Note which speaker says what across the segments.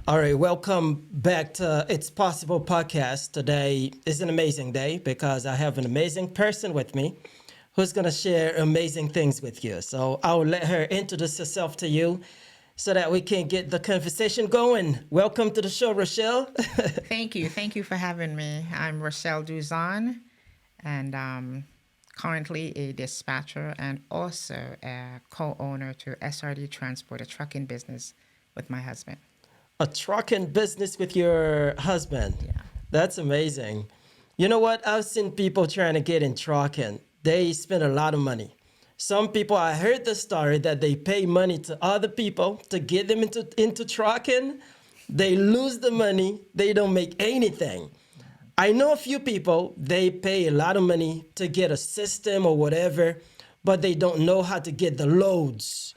Speaker 1: All right, welcome back to It's Possible podcast. Today is an amazing day because I have an amazing person with me who's going to share amazing things with you. So I'll let her introduce herself to you so that we can get the conversation going. Welcome to the show, Rutshelle.
Speaker 2: Thank you. Thank you for having me. I'm Rutshelle Duzon, and currently a dispatcher and also a co-owner to SRD Transport, a trucking business with my husband.
Speaker 1: A trucking business with your husband.
Speaker 2: Yeah.
Speaker 1: That's amazing. You know what? I've seen people trying to get in trucking. They spend a lot of money. Some people, I heard the story that they pay money to other people to get them into trucking. They lose the money. They don't make anything. I know a few people, they pay a lot of money to get a system or whatever, but they don't know how to get the loads.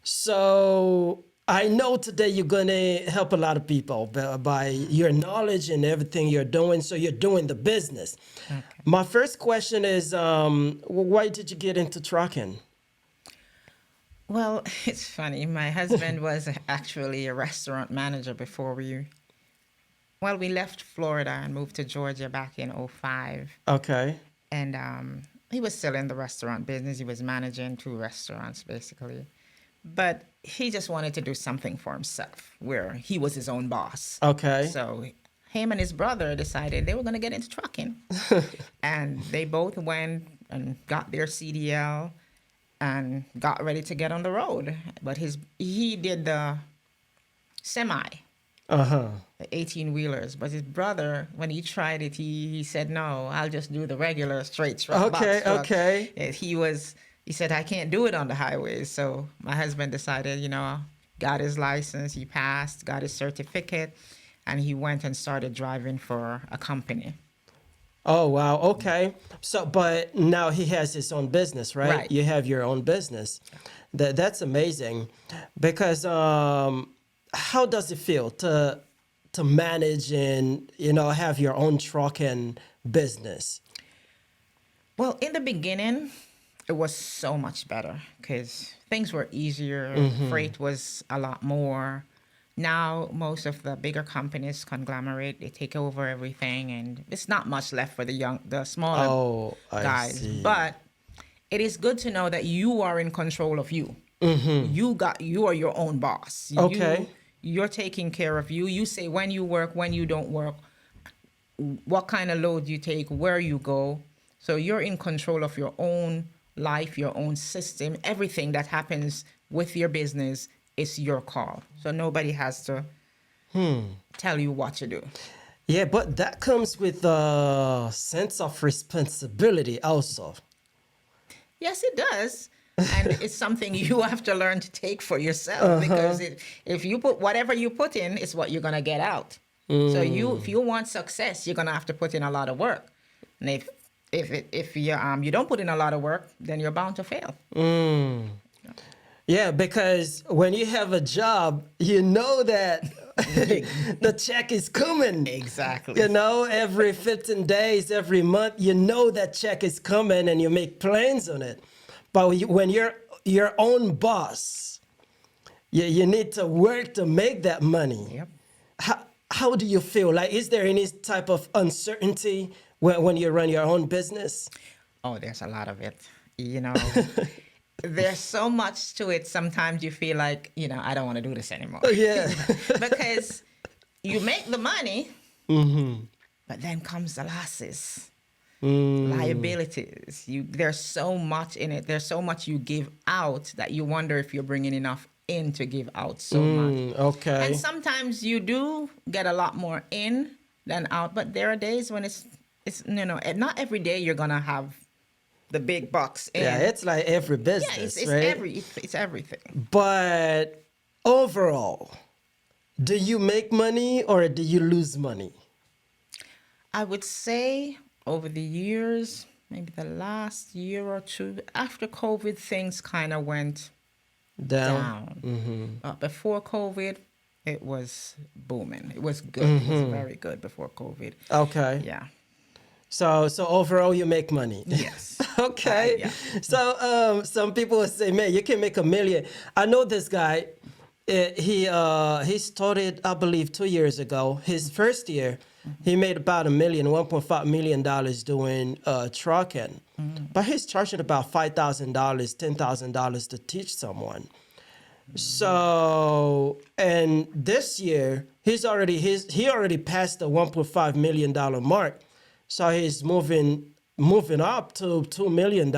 Speaker 1: So I know today you're going to help a lot of people by your knowledge and everything you're doing. So you're doing the business.
Speaker 2: Okay.
Speaker 1: My first question is, why did you get into trucking?
Speaker 2: Well, it's funny. My husband was actually a restaurant manager before we left Florida and moved to Georgia back in '05.
Speaker 1: Okay.
Speaker 2: And he was still in the restaurant business. He was managing two restaurants, basically. But he just wanted to do something for himself where he was his own boss.
Speaker 1: Okay.
Speaker 2: So him and his brother decided they were going to get into trucking. And they both went and got their CDL and got ready to get on the road. But he did the semi,
Speaker 1: Uh-huh.
Speaker 2: the 18-wheelers. But his brother, when he tried it, he said, no, I'll just do the regular straight truck.
Speaker 1: Okay,
Speaker 2: box truck.
Speaker 1: okay.
Speaker 2: And he said, I can't do it on the highways. So my husband decided, got his license, he passed, got his certificate, and he went and started driving for a company.
Speaker 1: Oh, wow. Okay. So, but now he has his own business, right?
Speaker 2: Right.
Speaker 1: You have your own business. That's amazing because how does it feel to manage and, have your own trucking business?
Speaker 2: Well, in the beginning, it was so much better because things were easier. Freight was a lot more. Now, most of the bigger companies conglomerate, they take over everything, and it's not much left for the smaller
Speaker 1: Oh, I
Speaker 2: guys.
Speaker 1: see.
Speaker 2: But it is good to know that you are in control of you. You are your own boss.
Speaker 1: Okay.
Speaker 2: You're taking care of you. You say when you work, when you don't work, what kind of load you take, where you go. So you're in control of your own life, your own system. Everything that happens with your business is your call. So nobody has to tell you what to do.
Speaker 1: Yeah, but that comes with a sense of responsibility also.
Speaker 2: Yes, it does. And it's something you have to learn to take for yourself because if you put whatever you put in, it's what you're going to get out. So if you want success, you're going to have to put in a lot of work. And if you don't put in a lot of work, then you're bound to fail.
Speaker 1: Yeah, because when you have a job, you know that the check is coming.
Speaker 2: Exactly.
Speaker 1: Every 15 days, every month, you know that check is coming and you make plans on it. But when you're your own boss, you need to work to make that money.
Speaker 2: Yep.
Speaker 1: How do you feel? Like, is there any type of uncertainty when you run your own business?
Speaker 2: Oh, there's a lot of it. There's so much to it. Sometimes you feel like, I don't want to do this anymore.
Speaker 1: Yeah.
Speaker 2: Because you make the money, but then comes the losses, liabilities. There's so much in it. There's so much you give out that you wonder if you're bringing enough in to give out so much.
Speaker 1: Okay.
Speaker 2: And sometimes you do get a lot more in than out, but there are days when it's not every day you're gonna have the big bucks in.
Speaker 1: Yeah, it's like every business,
Speaker 2: it's
Speaker 1: right?
Speaker 2: it's everything.
Speaker 1: But overall, do you make money or do you lose money?
Speaker 2: I would say over the years, maybe the last year or two, after COVID, things kind of went down. Before COVID, it was booming. It was good. It was very good before COVID.
Speaker 1: Okay.
Speaker 2: Yeah.
Speaker 1: So overall, you make money.
Speaker 2: Yes.
Speaker 1: Okay.
Speaker 2: Yeah.
Speaker 1: So some people will say, man, you can make $1 million. I know this guy. he started, I believe, 2 years ago. His first year, he made about $1.5 million doing trucking, but he's charging about $5,000, $10,000 to teach someone. So, and this year he already passed the $1.5 million mark. So he's moving up to $2 million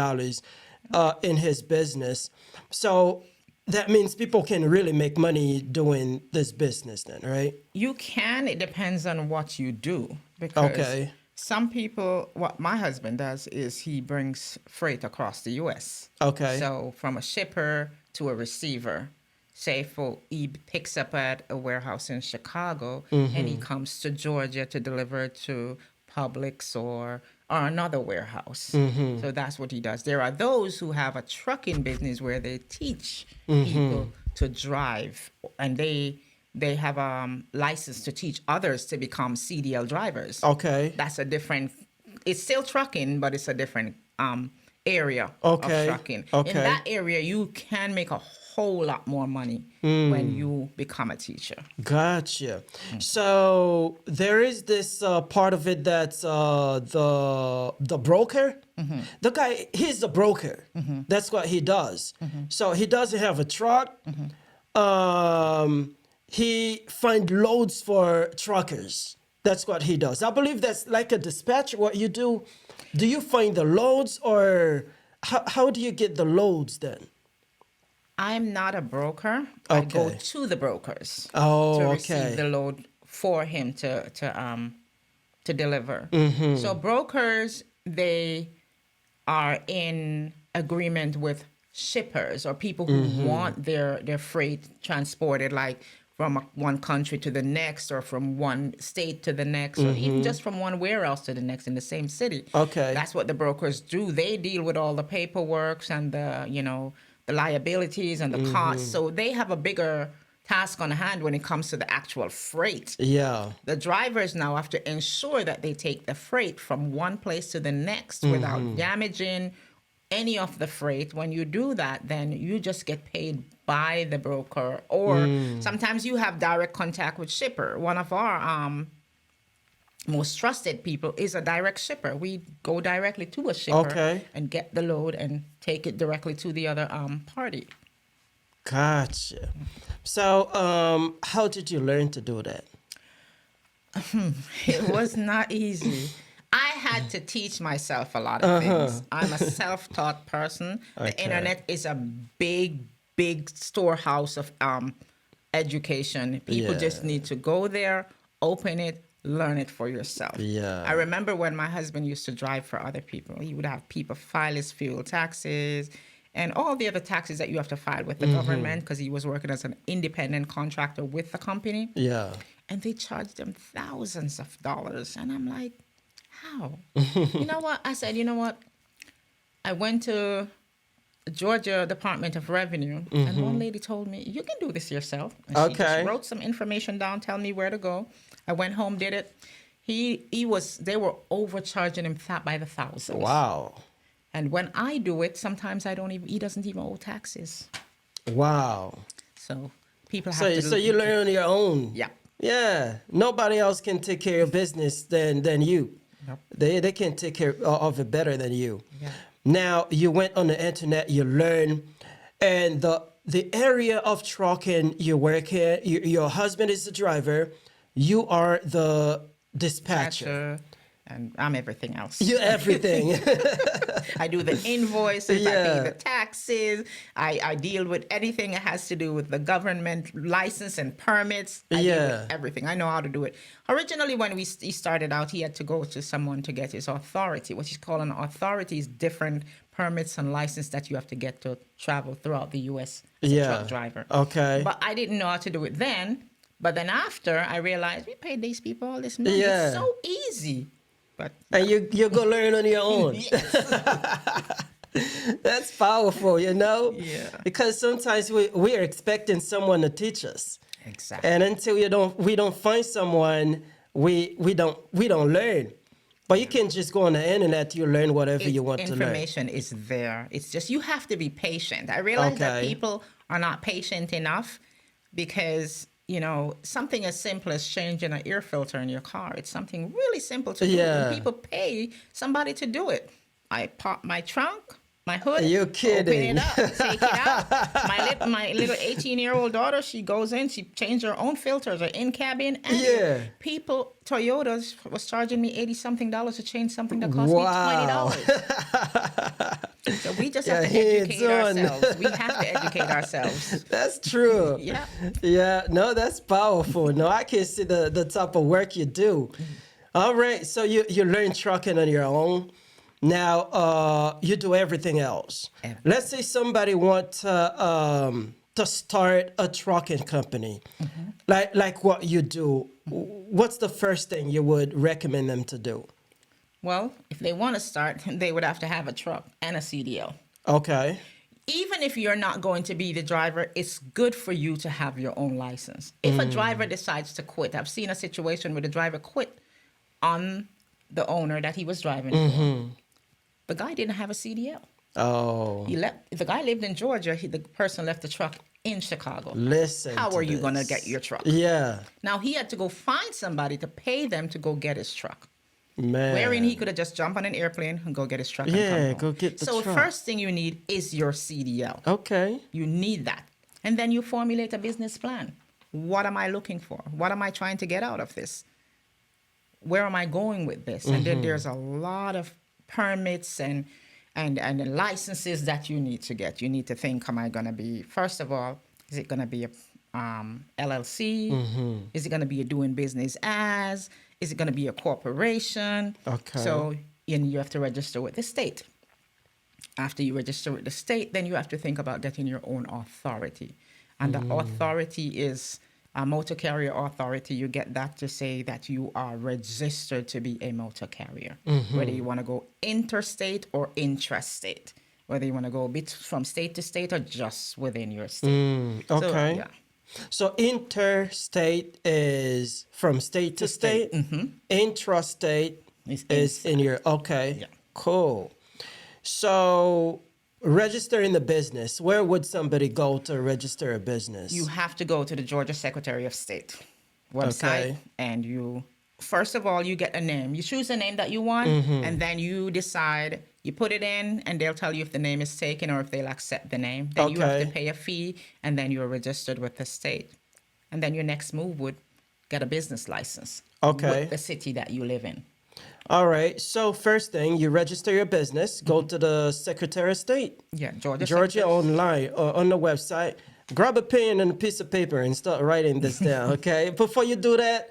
Speaker 1: in his business. So that means people can really make money doing this business then, right?
Speaker 2: You can. It depends on what you do. Because
Speaker 1: Okay.
Speaker 2: some people, what my husband does is he brings freight across the U.S.
Speaker 1: Okay.
Speaker 2: So from a shipper to a receiver. Say for he picks up at a warehouse in Chicago and he comes to Georgia to deliver to Publix or another warehouse. So that's what he does. There are those who have a trucking business where they teach people to drive, and they have a license to teach others to become CDL drivers.
Speaker 1: Okay.
Speaker 2: That's a different. It's still trucking, but it's a different area
Speaker 1: Okay.
Speaker 2: of trucking.
Speaker 1: Okay.
Speaker 2: In that area, you can make a whole lot more money when you become a teacher.
Speaker 1: Gotcha. So there is this part of it that's the broker. The guy, he's the broker. That's what he does. So he doesn't have a truck. He find loads for truckers. That's what he does. I believe that's like a dispatch. What you do, do you find the loads, or how do you get the loads then?
Speaker 2: I'm not a broker. I go
Speaker 1: Okay.
Speaker 2: to the brokers
Speaker 1: Oh,
Speaker 2: to
Speaker 1: okay.
Speaker 2: receive the load for him to deliver.
Speaker 1: Mm-hmm.
Speaker 2: So brokers, they are in agreement with shippers or people who
Speaker 1: Mm-hmm.
Speaker 2: want their freight transported, like from one country to the next, or from one state to the next, or even just from one warehouse to the next in the same city.
Speaker 1: Mm-hmm. Okay.
Speaker 2: That's what the brokers do. They deal with all the paperwork and the liabilities and the costs. So they have a bigger task on hand when it comes to the actual freight.
Speaker 1: Yeah.
Speaker 2: The drivers now have to ensure that they take the freight from one place to the next without damaging any of the freight. When you do that, then you just get paid by the broker, or sometimes you have direct contact with shipper. One of our most trusted people is a direct shipper. We go directly to a shipper
Speaker 1: Okay.
Speaker 2: and get the load and take it directly to the other party.
Speaker 1: Gotcha. So, how did you learn to do that?
Speaker 2: It was not easy. I had to teach myself a lot of things. I'm a self-taught person. The
Speaker 1: Okay.
Speaker 2: internet is a big storehouse of education. People just
Speaker 1: Yeah.
Speaker 2: need to go there, open it, learn it for yourself.
Speaker 1: Yeah.
Speaker 2: I remember when my husband used to drive for other people, he would have people file his fuel taxes and all the other taxes that you have to file with the government, because he was working as an independent contractor with the company.
Speaker 1: Yeah.
Speaker 2: And they charged them thousands of dollars. And I'm like, how? You know what? I said, you know what? I went to Georgia Department of Revenue, and one lady told me, you can do this yourself. And she
Speaker 1: Okay.
Speaker 2: just wrote some information down, tell me where to go. I went home, did it. They were overcharging him by the thousands.
Speaker 1: Wow.
Speaker 2: And when I do it, sometimes he doesn't even owe taxes.
Speaker 1: Wow.
Speaker 2: So people have
Speaker 1: So,
Speaker 2: to.
Speaker 1: so you learn on your own.
Speaker 2: Yeah.
Speaker 1: Yeah. Nobody else can take care of business than you.
Speaker 2: Yep.
Speaker 1: They can take care of it better than you.
Speaker 2: Yeah.
Speaker 1: Now you went on the internet, you learn, and the area of trucking you work in, your husband is the driver, you are the dispatcher.
Speaker 2: And I'm everything else.
Speaker 1: You everything.
Speaker 2: I do the invoices, I
Speaker 1: Yeah.
Speaker 2: pay the taxes, I deal with anything that has to do with the government license and permits. I deal
Speaker 1: Yeah.
Speaker 2: with everything. I know how to do it. Originally, when he started out, he had to go to someone to get his authority. What he's called an authority is different permits and license that you have to get to travel throughout the U.S. as a
Speaker 1: Yeah.
Speaker 2: truck driver.
Speaker 1: Okay.
Speaker 2: But I didn't know how to do it then. But then after, I realized we paid these people all this money.
Speaker 1: Yeah.
Speaker 2: It's so easy. But
Speaker 1: And you go learn on your own.
Speaker 2: yes.
Speaker 1: That's powerful, you know?
Speaker 2: Yeah.
Speaker 1: Because sometimes we are expecting someone to teach us.
Speaker 2: Exactly.
Speaker 1: And until we don't find someone, we don't learn. But you can just go on the internet, you learn whatever you want to learn.
Speaker 2: Information is there. It's just you have to be patient. I realize that
Speaker 1: Okay.
Speaker 2: people are not patient enough, because something as simple as changing an air filter in your car, it's something really simple to do, and
Speaker 1: Yeah.
Speaker 2: people pay somebody to do it. I pop my trunk, my hood,
Speaker 1: You're
Speaker 2: open it
Speaker 1: kidding.
Speaker 2: up, take it out. My little 18-year-old daughter, she goes in, she changed her own filters, her in cabin and
Speaker 1: Yeah.
Speaker 2: people. Toyotas was charging me $80-something to change something that cost me
Speaker 1: Wow.
Speaker 2: $20. So we just have
Speaker 1: Yeah,
Speaker 2: to
Speaker 1: hands
Speaker 2: educate
Speaker 1: on.
Speaker 2: ourselves. We have to educate ourselves.
Speaker 1: That's true.
Speaker 2: Yeah.
Speaker 1: Yeah, no, that's powerful. No, I can see the type of work you do. All right, so you learn trucking on your own. Now, you do everything else.
Speaker 2: Everything.
Speaker 1: Let's say somebody wants to start a trucking company, like what you do. What's the first thing you would recommend them to do?
Speaker 2: Well, if they want to start, they would have to have a truck and a CDL.
Speaker 1: Okay.
Speaker 2: Even if you're not going to be the driver, it's good for you to have your own license. If a driver decides to quit, I've seen a situation where the driver quit on the owner that he was driving for. The guy didn't have a CDL.
Speaker 1: Oh,
Speaker 2: He left. The guy lived in Georgia. The person left the truck in Chicago.
Speaker 1: listen.
Speaker 2: How
Speaker 1: to
Speaker 2: are you going to
Speaker 1: this.
Speaker 2: get your truck?
Speaker 1: Yeah,
Speaker 2: Now he had to go find somebody to pay them to go get his truck.
Speaker 1: man.
Speaker 2: Wherein he could have just jumped on an airplane and go get his truck and come
Speaker 1: Yeah,
Speaker 2: home.
Speaker 1: go get the
Speaker 2: so
Speaker 1: truck.
Speaker 2: first thing you need is your CDL.
Speaker 1: Okay.
Speaker 2: You need that. And then you formulate a business plan. What am I looking for? What am I trying to get out of this? Where am I going with this? And then there's a lot of permits and licenses that you need to get. You need to think, am I going to be, first of all, is it going to be a LLC? Is it going to be a doing business as? Is it going to be a corporation?
Speaker 1: Okay.
Speaker 2: So you have to register with the state. After you register with the state, then you have to think about getting your own authority. And the authority is a motor carrier authority. You get that to say that you are registered to be a motor carrier, whether you want to go interstate or intrastate, whether you want to go a bit from state to state or just within your state.
Speaker 1: Okay.
Speaker 2: So, yeah.
Speaker 1: So interstate is from state to state. Intrastate
Speaker 2: It's
Speaker 1: is in your okay.
Speaker 2: Yeah.
Speaker 1: Cool. So registering the business, where would somebody go to register a business?
Speaker 2: You have to go to the Georgia Secretary of State website,
Speaker 1: Okay.
Speaker 2: and you first of all you get a name. You choose a name that you want, and then you decide. You put it in, and they'll tell you if the name is taken or if they'll accept the name. Then you have to
Speaker 1: Okay.
Speaker 2: pay a fee, and then you're registered with the state. And then your next move would get a business license
Speaker 1: Okay.
Speaker 2: with the city that you live in.
Speaker 1: All right. So first thing, you register your business. Go to the Secretary of State.
Speaker 2: Yeah, Georgia.
Speaker 1: Georgia
Speaker 2: Secretary-
Speaker 1: online on the website. Grab a pen and a piece of paper and start writing this down. Okay. Before you do that,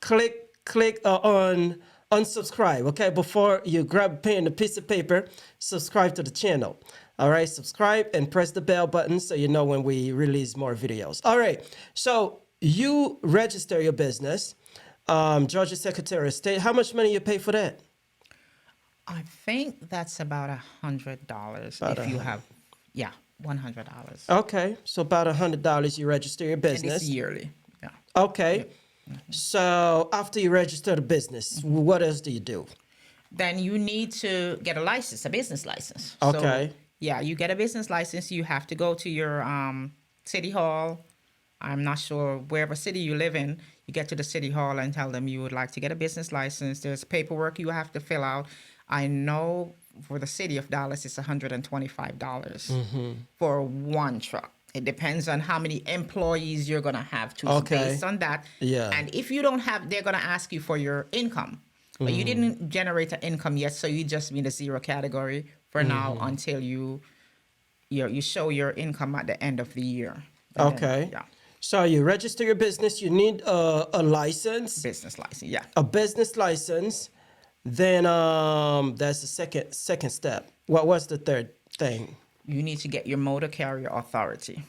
Speaker 1: click on unsubscribe. Okay. Before you grab a pen and a piece of paper, subscribe to the channel. All right. Subscribe and press the bell button so you know when we release more videos. All right. So you register your business. Georgia Secretary of State. How much money you pay for that?
Speaker 2: I think that's about $100 if you have, yeah, $100.
Speaker 1: Okay, so about $100 you register your
Speaker 2: And it's
Speaker 1: business.
Speaker 2: yearly. Yeah.
Speaker 1: Okay, so after you register the business, what else do you do?
Speaker 2: Then you need to get a license, a business license.
Speaker 1: Okay.
Speaker 2: So, yeah, you get a business license. You have to go to your city hall. I'm not sure wherever city you live in. You get to the city hall and tell them you would like to get a business license. There's paperwork you have to fill out. I know for the city of Dallas, it's $125 for one truck. It depends on how many employees you're going to have to
Speaker 1: Okay.
Speaker 2: based on that.
Speaker 1: Yeah.
Speaker 2: And if you don't have, they're going to ask you for your income. But you didn't generate an income yet, so you just mean the zero category for now until you show your income at the end of the year. And then,
Speaker 1: Okay.
Speaker 2: yeah.
Speaker 1: So you register your business, you need a license,
Speaker 2: Business license. Yeah.
Speaker 1: a business license. Then that's the second step. What was the third thing?
Speaker 2: You need to get your motor carrier authority.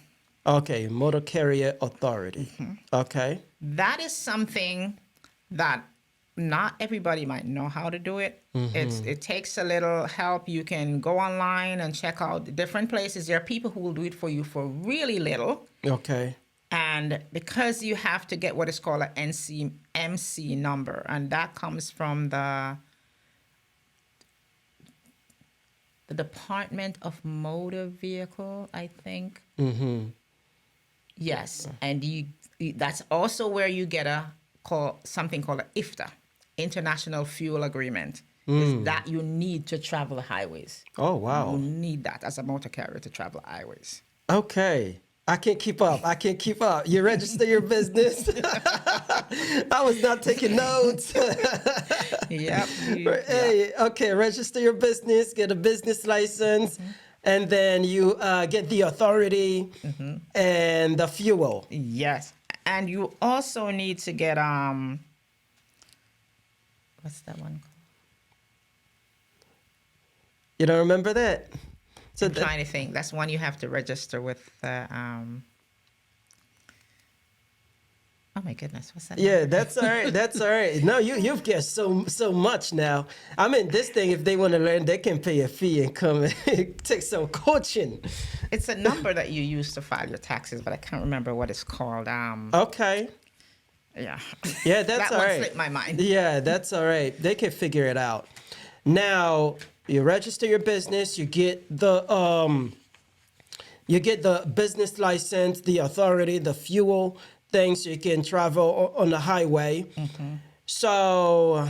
Speaker 1: Okay, motor carrier authority. Okay.
Speaker 2: That is something that not everybody might know how to do it. It takes a little help. You can go online and check out different places. There are people who will do it for you for really little.
Speaker 1: Okay.
Speaker 2: And because you have to get what is called an MC number, and that comes from the Department of Motor Vehicle, I think. Yes, and that's also where you get something called an IFTA, International Fuel Agreement. Is that you need to travel the highways.
Speaker 1: Oh,
Speaker 2: You
Speaker 1: wow.
Speaker 2: need that as a motor carrier to travel the highways.
Speaker 1: Okay. I can't keep up. I can't keep up. You register your business. I was not taking notes.
Speaker 2: Yep. Yeah.
Speaker 1: Hey, okay, register your business, get a business license, and then you get the authority and the fuel.
Speaker 2: Yes, and you also need to get what's that one called?
Speaker 1: You don't remember that? So
Speaker 2: I'm trying to think. That's one you have to register with. Oh my goodness, what's that?
Speaker 1: yeah,
Speaker 2: number?
Speaker 1: that's all right. That's all right. No, you've guessed so much now. I mean, this thing, if they want to learn, they can pay a fee and come and take some coaching.
Speaker 2: It's a number that you use to file your taxes, but I can't remember what it's called.
Speaker 1: Okay.
Speaker 2: Yeah.
Speaker 1: Yeah, that's
Speaker 2: that
Speaker 1: all
Speaker 2: one
Speaker 1: right.
Speaker 2: slipped my mind.
Speaker 1: Yeah, that's all right. They can figure it out. Now, you register your business, you get the business license, the authority, the fuel things so you can travel on the highway. So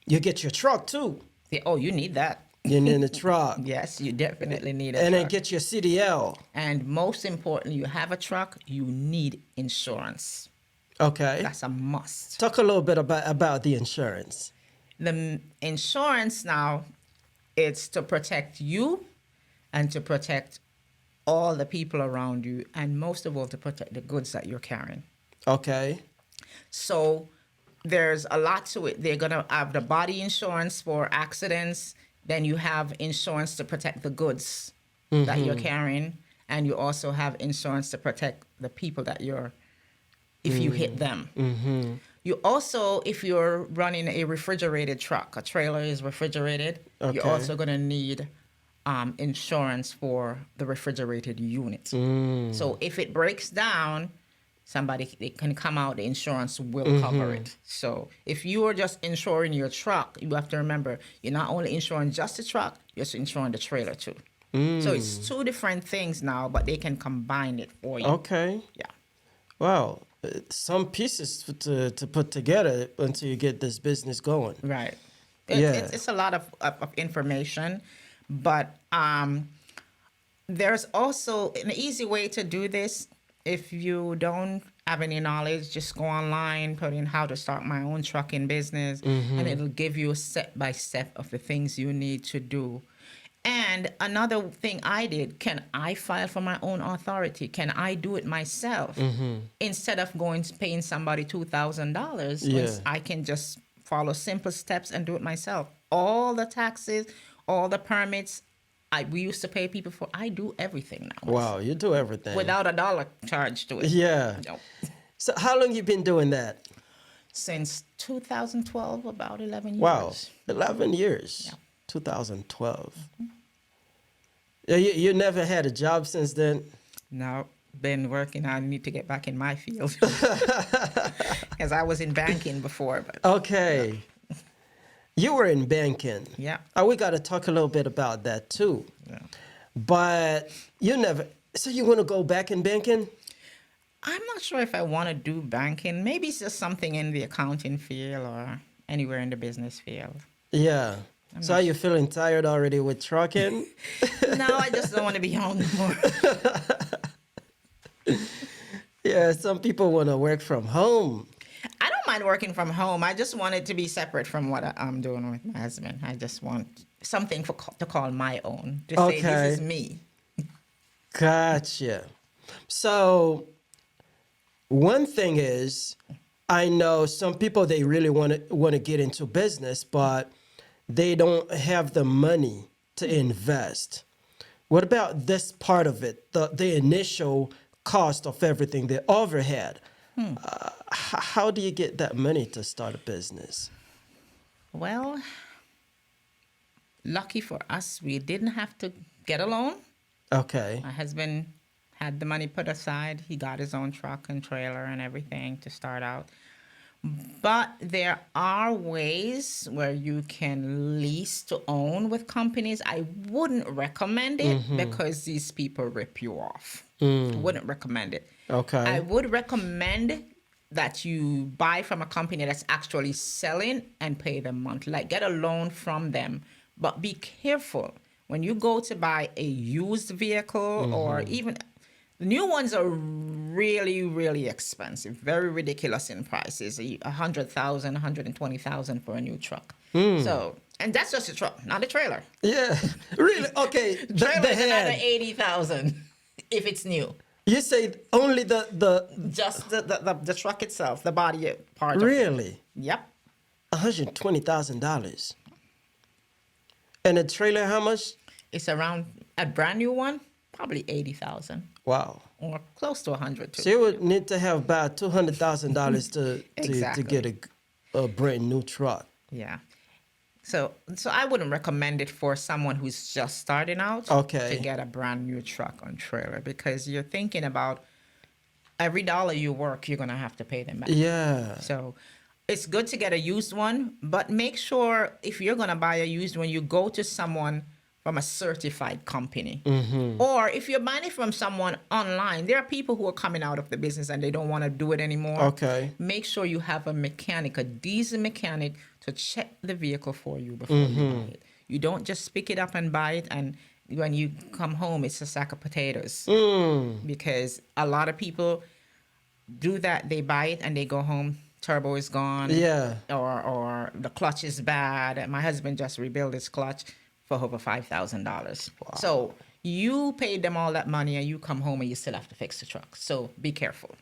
Speaker 1: you get your truck too.
Speaker 2: Yeah, oh, you need that.
Speaker 1: You need a truck.
Speaker 2: Yes, you definitely need a
Speaker 1: And then
Speaker 2: truck.
Speaker 1: get your CDL.
Speaker 2: And most importantly, you have a truck, you need insurance.
Speaker 1: Okay.
Speaker 2: That's a must.
Speaker 1: Talk a little bit about the insurance.
Speaker 2: The insurance now, it's to protect you and to protect all the people around you, and most of all to protect the goods that you're carrying.
Speaker 1: Okay.
Speaker 2: So there's a lot to it. They're going to have the body insurance for accidents. Then you have insurance to protect the goods that you're carrying. And you also have insurance to protect the people that if you hit them. You also, if you're running a refrigerated truck, a trailer is refrigerated, you're
Speaker 1: Okay.
Speaker 2: also going to need insurance for the refrigerated unit. So if it breaks down, they can come out, the insurance will cover it. So if you are just insuring your truck, you have to remember, you're not only insuring just the truck, you're also insuring the trailer too. So it's two different things now, but they can combine it for you.
Speaker 1: Okay.
Speaker 2: Yeah.
Speaker 1: Wow. Some pieces to put together until you get this business going.
Speaker 2: Right.
Speaker 1: Yeah.
Speaker 2: It's a lot of information, but there's also an easy way to do this. If you don't have any knowledge, just go online, put in how to start my own trucking business, and it'll give you a step-by-step of the things you need to do. And another thing I did, can I file for my own authority? Can I do it myself? Instead of paying somebody $2,000,
Speaker 1: Yeah.
Speaker 2: I can just follow simple steps and do it myself. All the taxes, all the permits, we used to pay people for. I do everything now.
Speaker 1: Wow, you do everything.
Speaker 2: Without a dollar charge to it.
Speaker 1: Yeah.
Speaker 2: No.
Speaker 1: So how long you been doing that?
Speaker 2: Since 2012, about 11 years.
Speaker 1: Wow, 11 years.
Speaker 2: Yeah.
Speaker 1: 2012. Yeah, you never had a job since then?
Speaker 2: No, been working. I need to get back in my field. Because I was in banking before. But
Speaker 1: Okay. You were in banking.
Speaker 2: yeah.
Speaker 1: We got to talk a little bit about that too.
Speaker 2: Yeah.
Speaker 1: But so you want to go back in banking?
Speaker 2: I'm not sure if I want to do banking. Maybe it's just something in the accounting field or anywhere in the business field.
Speaker 1: Yeah. So are you feeling tired already with trucking?
Speaker 2: No, I just don't want to be home no more.
Speaker 1: Yeah, some people want to work from home.
Speaker 2: I don't mind working from home. I just want it to be separate from what I'm doing with my husband. I just want something to call my own. To say, this is me.
Speaker 1: Gotcha. So one thing is, I know some people, they really want to get into business, but they don't have the money to invest. What about this part of it, the initial cost of everything, the overhead? How do you get that money to start a business?
Speaker 2: Well, lucky for us, we didn't have to get a loan.
Speaker 1: Okay.
Speaker 2: My husband had the money put aside. He got his own truck and trailer and everything to start out. But there are ways where you can lease to own with companies. I wouldn't recommend it because these people rip you off. I wouldn't recommend it.
Speaker 1: Okay.
Speaker 2: I would recommend that you buy from a company that's actually selling and pay them monthly. Like get a loan from them. But be careful when you go to buy a used vehicle or even the new ones are really, really expensive, very ridiculous in prices. 100,000, 120,000 for a new truck. So, and that's just a truck, not a trailer.
Speaker 1: Yeah. Really? Okay.
Speaker 2: Trailer
Speaker 1: The
Speaker 2: is another
Speaker 1: head.
Speaker 2: 80,000 if it's new.
Speaker 1: You say only the
Speaker 2: Just the truck itself, the body part of it.
Speaker 1: really
Speaker 2: Yep.
Speaker 1: $120,000. And a trailer, how much?
Speaker 2: It's around a brand new one, probably 80,000
Speaker 1: Wow.
Speaker 2: or close to 100 too.
Speaker 1: So you would need to have about $200,000 to
Speaker 2: Exactly.
Speaker 1: get a brand new truck.
Speaker 2: Yeah. So I wouldn't recommend it for someone who's just starting out
Speaker 1: Okay.
Speaker 2: to get a brand new truck on trailer because you're thinking about every dollar you work, you're gonna have to pay them back.
Speaker 1: Yeah.
Speaker 2: So it's good to get a used one, but make sure if you're gonna buy a used one, you go to someone from a certified company. Or if you're buying it from someone online, there are people who are coming out of the business and they don't want to do it anymore.
Speaker 1: Okay.
Speaker 2: Make sure you have a mechanic, a diesel mechanic, to check the vehicle for you before you buy it. You don't just pick it up and buy it, and when you come home, it's a sack of potatoes. Because a lot of people do that. They buy it and they go home. Turbo is gone.
Speaker 1: Yeah.
Speaker 2: Or the clutch is bad. My husband just rebuilt his clutch for over $5,000. So you paid them all that money and you come home and you still have to fix the truck. So be careful.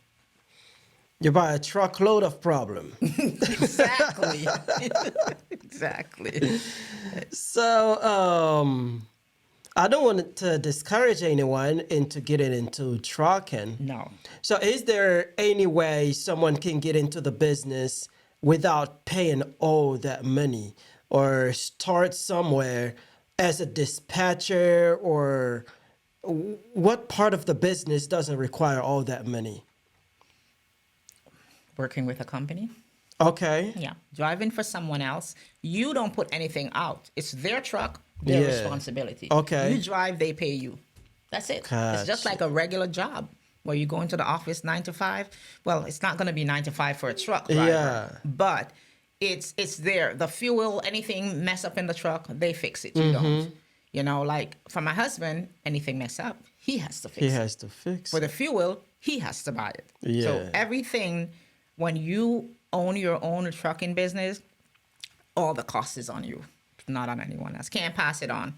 Speaker 1: You buy a truckload of problem.
Speaker 2: Exactly. Exactly.
Speaker 1: So I don't want to discourage anyone into getting into trucking.
Speaker 2: No.
Speaker 1: So is there any way someone can get into the business without paying all that money or start somewhere as a dispatcher, or what part of the business doesn't require all that money?
Speaker 2: Working with a company.
Speaker 1: Okay.
Speaker 2: Yeah. Driving for someone else. You don't put anything out. It's their truck, their
Speaker 1: Yeah.
Speaker 2: responsibility.
Speaker 1: Okay.
Speaker 2: You drive, they pay you. That's it. It's just
Speaker 1: Gotcha.
Speaker 2: like a regular job where you go into the office 9 to 5. Well, it's not going to be 9 to 5 for a truck driver.
Speaker 1: Yeah.
Speaker 2: But it's there. The fuel, anything mess up in the truck, they fix it. You don't. You know, like for my husband, anything mess up, he has to fix
Speaker 1: He
Speaker 2: it.
Speaker 1: has to fix
Speaker 2: For
Speaker 1: it.
Speaker 2: the fuel, he has to buy it.
Speaker 1: Yeah.
Speaker 2: So everything, when you own your own trucking business, all the cost is on you, not on anyone else. Can't pass it on.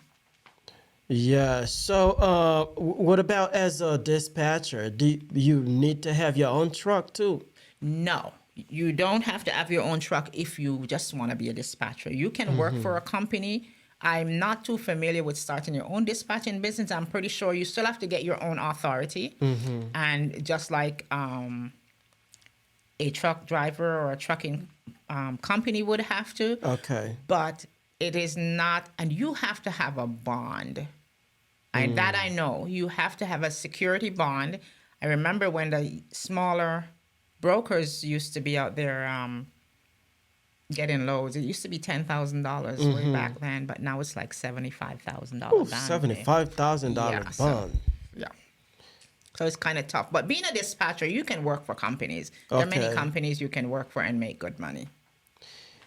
Speaker 1: Yeah. So what about as a dispatcher? Do you need to have your own truck too?
Speaker 2: No, you don't have to have your own truck if you just want to be a dispatcher. You can work for a company. I'm not too familiar with starting your own dispatching business. I'm pretty sure you still have to get your own authority. And just like a truck driver or a trucking company would have to.
Speaker 1: Okay.
Speaker 2: But it is not, and you have to have a bond. And that I know. You have to have a security bond. I remember when the smaller brokers used to be out there getting loads. It used to be $10,000 way back then, but now it's like $75,000
Speaker 1: Ooh,
Speaker 2: bond.
Speaker 1: $75,000
Speaker 2: Yeah, so-
Speaker 1: bond.
Speaker 2: Yeah. So it's kind of tough. But being a dispatcher, you can work for companies. There are many
Speaker 1: Okay.
Speaker 2: companies you can work for and make good money.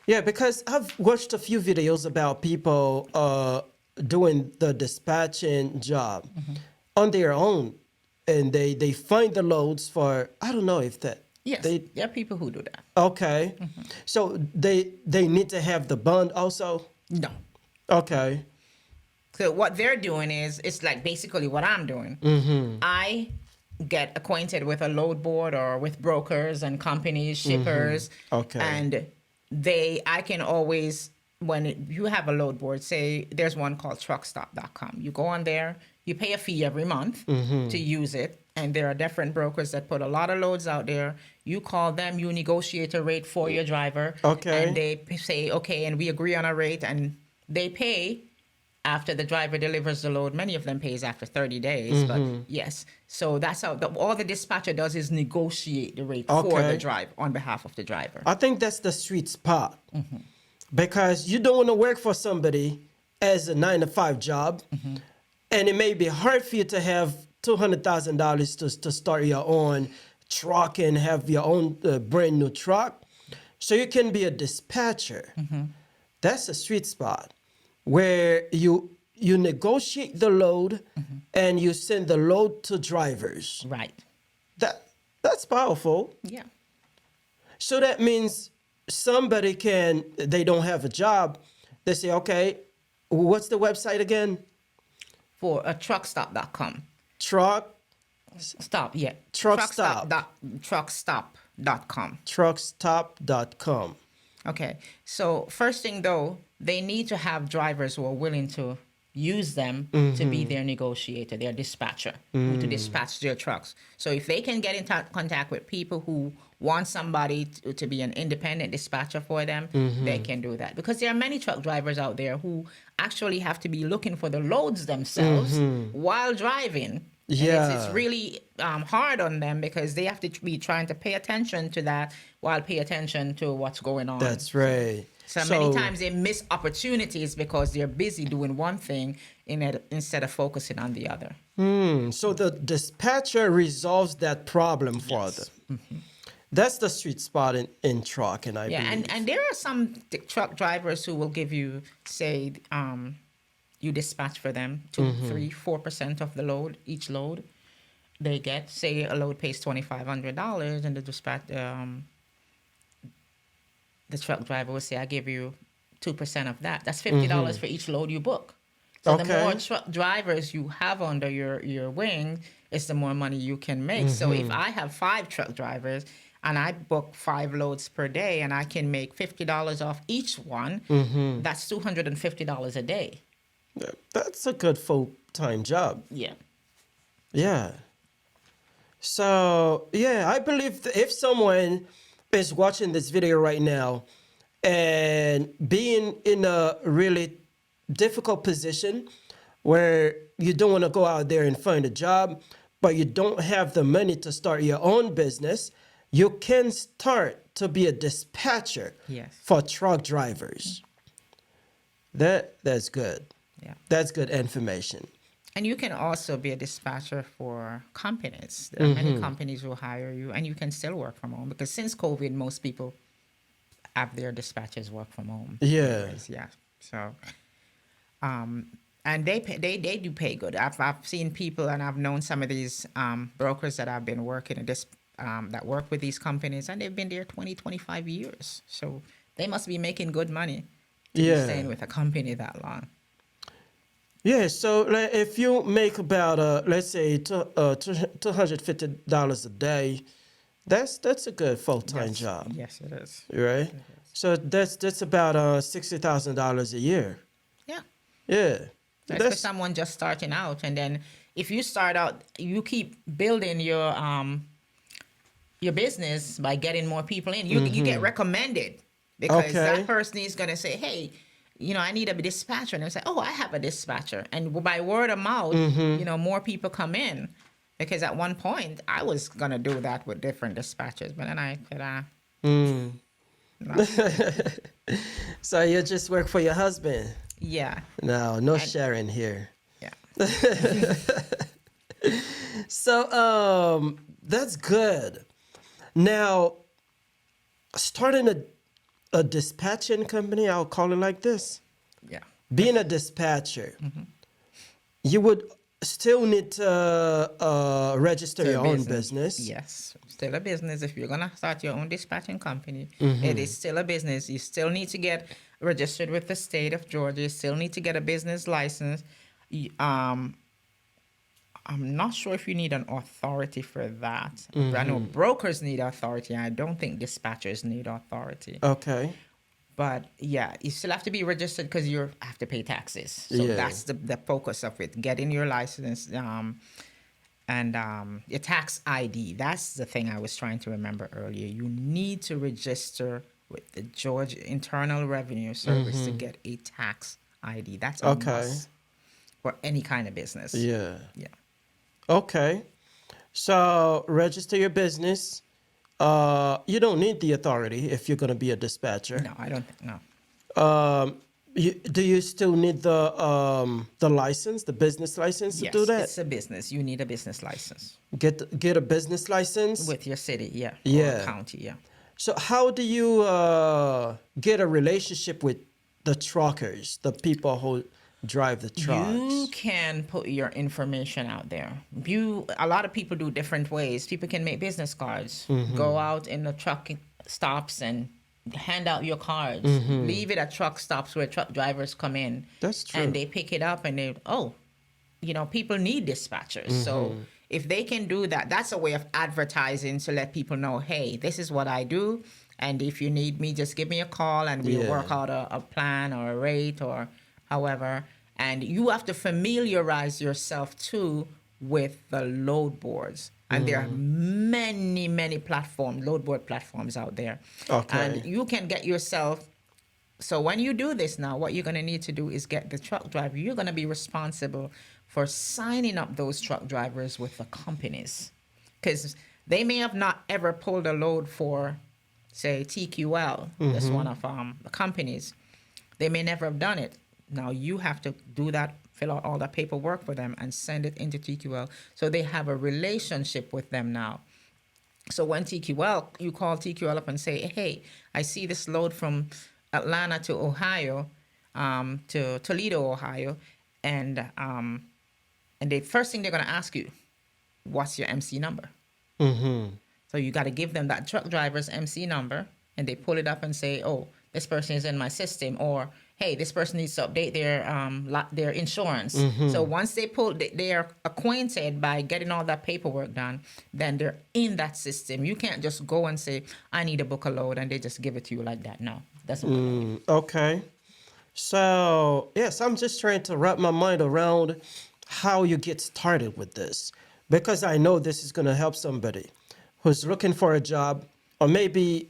Speaker 1: Yeah, because I've watched a few videos about people doing the dispatching job on their own, and they find the loads for, I don't know if that.
Speaker 2: Yes,
Speaker 1: They,
Speaker 2: there are people who do that.
Speaker 1: okay. So they need to have the bond also.
Speaker 2: No.
Speaker 1: Okay.
Speaker 2: So what they're doing is, it's like basically what I'm doing. I get acquainted with a load board or with brokers and companies, shippers.
Speaker 1: Okay.
Speaker 2: And I can always, when you have a load board, say there's one called truckstop.com. You go on there, you pay a fee every month to use it. And there are different brokers that put a lot of loads out there. You call them, you negotiate a rate for your driver.
Speaker 1: Okay.
Speaker 2: And they say, okay, and we agree on a rate, and they pay after the driver delivers the load. Many of them pays after 30 days, but yes. So that's how all the dispatcher does is negotiate the rate for the
Speaker 1: Okay.
Speaker 2: driver on behalf of the driver.
Speaker 1: I think that's the sweet spot because you don't want to work for somebody as a 9 to 5 job, and it may be hard for you to have $200,000 to start your own truck and have your own brand new truck. So you can be a dispatcher. That's a sweet spot where you negotiate the load and you send the load to drivers.
Speaker 2: Right.
Speaker 1: That's powerful.
Speaker 2: Yeah.
Speaker 1: So that means they don't have a job. They say, okay, what's the website again?
Speaker 2: For truckstop.com.
Speaker 1: Truck
Speaker 2: Stop, yeah.
Speaker 1: Truckstop.
Speaker 2: Truckstop.com.
Speaker 1: Truckstop.com.
Speaker 2: Okay. So first thing though, they need to have drivers who are willing to use them to be their negotiator, their dispatcher, who to dispatch their trucks. So if they can get in contact with people who want somebody to be an independent dispatcher for them, they can do that. Because there are many truck drivers out there who actually have to be looking for the loads themselves while driving. And
Speaker 1: Yeah.
Speaker 2: it's really hard on them because they have to be trying to pay attention to that while pay attention to what's going on.
Speaker 1: That's right.
Speaker 2: So many times they miss opportunities because they're busy doing one thing instead of focusing on the other.
Speaker 1: So the dispatcher resolves that problem for them. That's the sweet spot in trucking, I
Speaker 2: Yeah,
Speaker 1: believe.
Speaker 2: and there are some truck drivers who will give you, say, you dispatch for them 2, 3, 4% of the load, each load they get. Say a load pays $2,500, and the truck driver will say, "I give you 2% of that. That's $50 for each load you book." So the more truck drivers you have under your wing, is the more money you can make. So if I have 5 truck drivers and I book 5 loads per day, and I can make $50 off each one, that's $250 a day.
Speaker 1: That's a good full-time job.
Speaker 2: Yeah.
Speaker 1: Yeah. So, yeah, I believe if someone is watching this video right now and being in a really difficult position where you don't want to go out there and find a job, but you don't have the money to start your own business, you can start to be a dispatcher for truck drivers. That's good.
Speaker 2: Yeah.
Speaker 1: That's good information.
Speaker 2: And you can also be a dispatcher for companies. There are many companies who hire you, and you can still work from home because since COVID, most people have their dispatchers work from home.
Speaker 1: Yeah.
Speaker 2: Anyways, yeah. So, and they do pay good. I've seen people, and I've known some of these brokers that have been working at this that work with these companies, and they've been there 20, 25 years. So they must be making good money to be staying with a company that long.
Speaker 1: Yeah, so if you make about let's say $250 a day, that's a good full-time job,
Speaker 2: Yes, it is.
Speaker 1: right? So that's about $60,000 a year.
Speaker 2: Yeah.
Speaker 1: Yeah,
Speaker 2: That's for someone just starting out, and then if you start out, you keep building your business by getting more people in. You get recommended because that person is gonna say, "Hey, I need a dispatcher," and they say, "Oh, I have a dispatcher," and by word of mouth, more people come in. Because at one point, I was gonna do that with different dispatchers, but then I said, no.
Speaker 1: So you just work for your husband?
Speaker 2: Yeah.
Speaker 1: No sharing here.
Speaker 2: Yeah.
Speaker 1: So that's good. Now, starting a dispatching company, I'll call it like this.
Speaker 2: Yeah.
Speaker 1: Being a dispatcher, you would still need to register your own business.
Speaker 2: Yes, still a business. If you're gonna start your own dispatching company, it is still a business. You still need to get registered with the state of Georgia. You still need to get a business license. I'm not sure if you need an authority for that. I know brokers need authority, and I don't think dispatchers need authority.
Speaker 1: Okay.
Speaker 2: But yeah, you still have to be registered because you have to pay taxes. So that's the focus of it. Getting your license and your tax ID. That's the thing I was trying to remember earlier. You need to register with the Georgia Internal Revenue Service to get a tax ID. That's a must. for any kind of business.
Speaker 1: Yeah.
Speaker 2: Yeah.
Speaker 1: Okay. So register your business. You don't need the authority if you're going to be a dispatcher.
Speaker 2: No, I don't think no.
Speaker 1: Do you still need the license, the business license to do
Speaker 2: Yes,
Speaker 1: that?
Speaker 2: it's a business. You need a business license
Speaker 1: Get a business license.
Speaker 2: with your city, yeah, or
Speaker 1: Yeah.
Speaker 2: county, yeah.
Speaker 1: So how do you get a relationship with the truckers, the people who drive the
Speaker 2: You
Speaker 1: trucks?
Speaker 2: can put your information out there. A lot of people do different ways. People can make business cards, go out in the truck stops and hand out your cards. Leave it at truck stops where truck drivers come in.
Speaker 1: That's true.
Speaker 2: And they pick it up and people need dispatchers. So if they can do that, that's a way of advertising to let people know, hey, this is what I do. And if you need me, just give me a call and we'll
Speaker 1: Yeah.
Speaker 2: work out a plan or a rate or however. And you have to familiarize yourself too with the load boards. And there are many, many load board platforms out there.
Speaker 1: Okay.
Speaker 2: And you can get yourself. So when you do this now, what you're going to need to do is get the truck driver. You're going to be responsible for signing up those truck drivers with the companies. Because they may have not ever pulled a load for, say, TQL. That's one of the companies. They may never have done it. Now you have to do that, fill out all that paperwork for them and send it into TQL. So they have a relationship with them now. So when you call TQL up and say, hey, I see this load from Atlanta to Ohio, to Toledo, Ohio, and the first thing they're going to ask you, what's your MC number? So you got to give them that truck driver's MC number, and they pull it up and say, oh, this person is in my system, or hey, this person needs to update their insurance. So once they are acquainted by getting all that paperwork done, then they're in that system. You can't just go and say, I need to book a load, and they just give it to you like that. No, doesn't work.
Speaker 1: Okay. So, yes, I'm just trying to wrap my mind around how you get started with this, because I know this is going to help somebody who's looking for a job, or maybe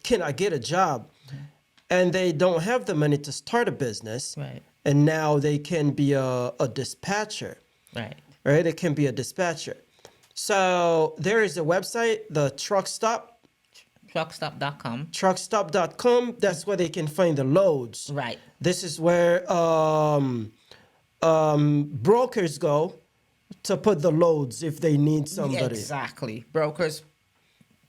Speaker 1: can I get a job, and they don't have the money to start a business,
Speaker 2: Right.
Speaker 1: and now they can be a dispatcher,
Speaker 2: Right.
Speaker 1: right? It can be a dispatcher. So there is a website, the
Speaker 2: Truckstop.com.
Speaker 1: truckstop.com. That's where they can find the loads.
Speaker 2: Right.
Speaker 1: This is where brokers go to put the loads if they need somebody.
Speaker 2: Exactly. Brokers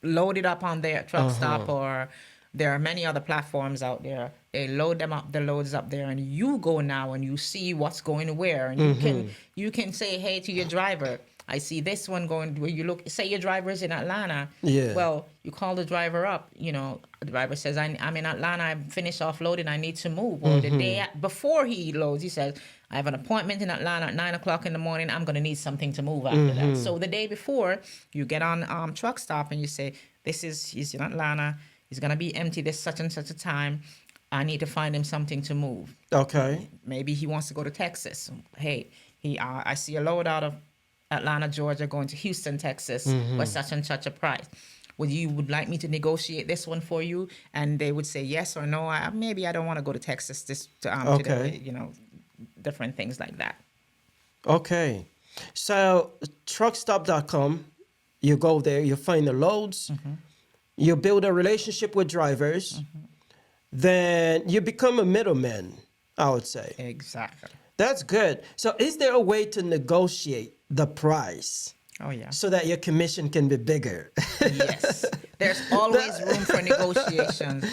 Speaker 2: load it up on their truck stop, or there are many other platforms out there. They load the loads up there, and you go now and you see what's going where, and you can say, hey, to your driver, I see this one going where you look. Say your driver's in Atlanta.
Speaker 1: Yeah.
Speaker 2: Well, you call the driver up. The driver says, I'm in Atlanta. I'm finished offloading. I need to move. Or the day before he loads, he says, I have an appointment in Atlanta at 9:00 in the morning. I'm going to need something to move after that. So the day before, you get on truck stop and you say, he's in Atlanta. He's going to be empty this such and such a time. I need to find him something to move.
Speaker 1: Okay.
Speaker 2: Maybe he wants to go to Texas. Hey, I see a load out of Atlanta, Georgia, going to Houston, Texas, for such and such a price. Would like me to negotiate this one for you? And they would say yes or no. Maybe I don't want to go to Texas
Speaker 1: Okay.
Speaker 2: today. Different things like that.
Speaker 1: Okay. So truckstop.com, you go there, you find the loads, you build a relationship with drivers, then you become a middleman, I would say.
Speaker 2: Exactly.
Speaker 1: That's good. So is there a way to negotiate the price
Speaker 2: Oh, yeah.
Speaker 1: so that your commission can be bigger?
Speaker 2: Yes. There's always room for negotiations.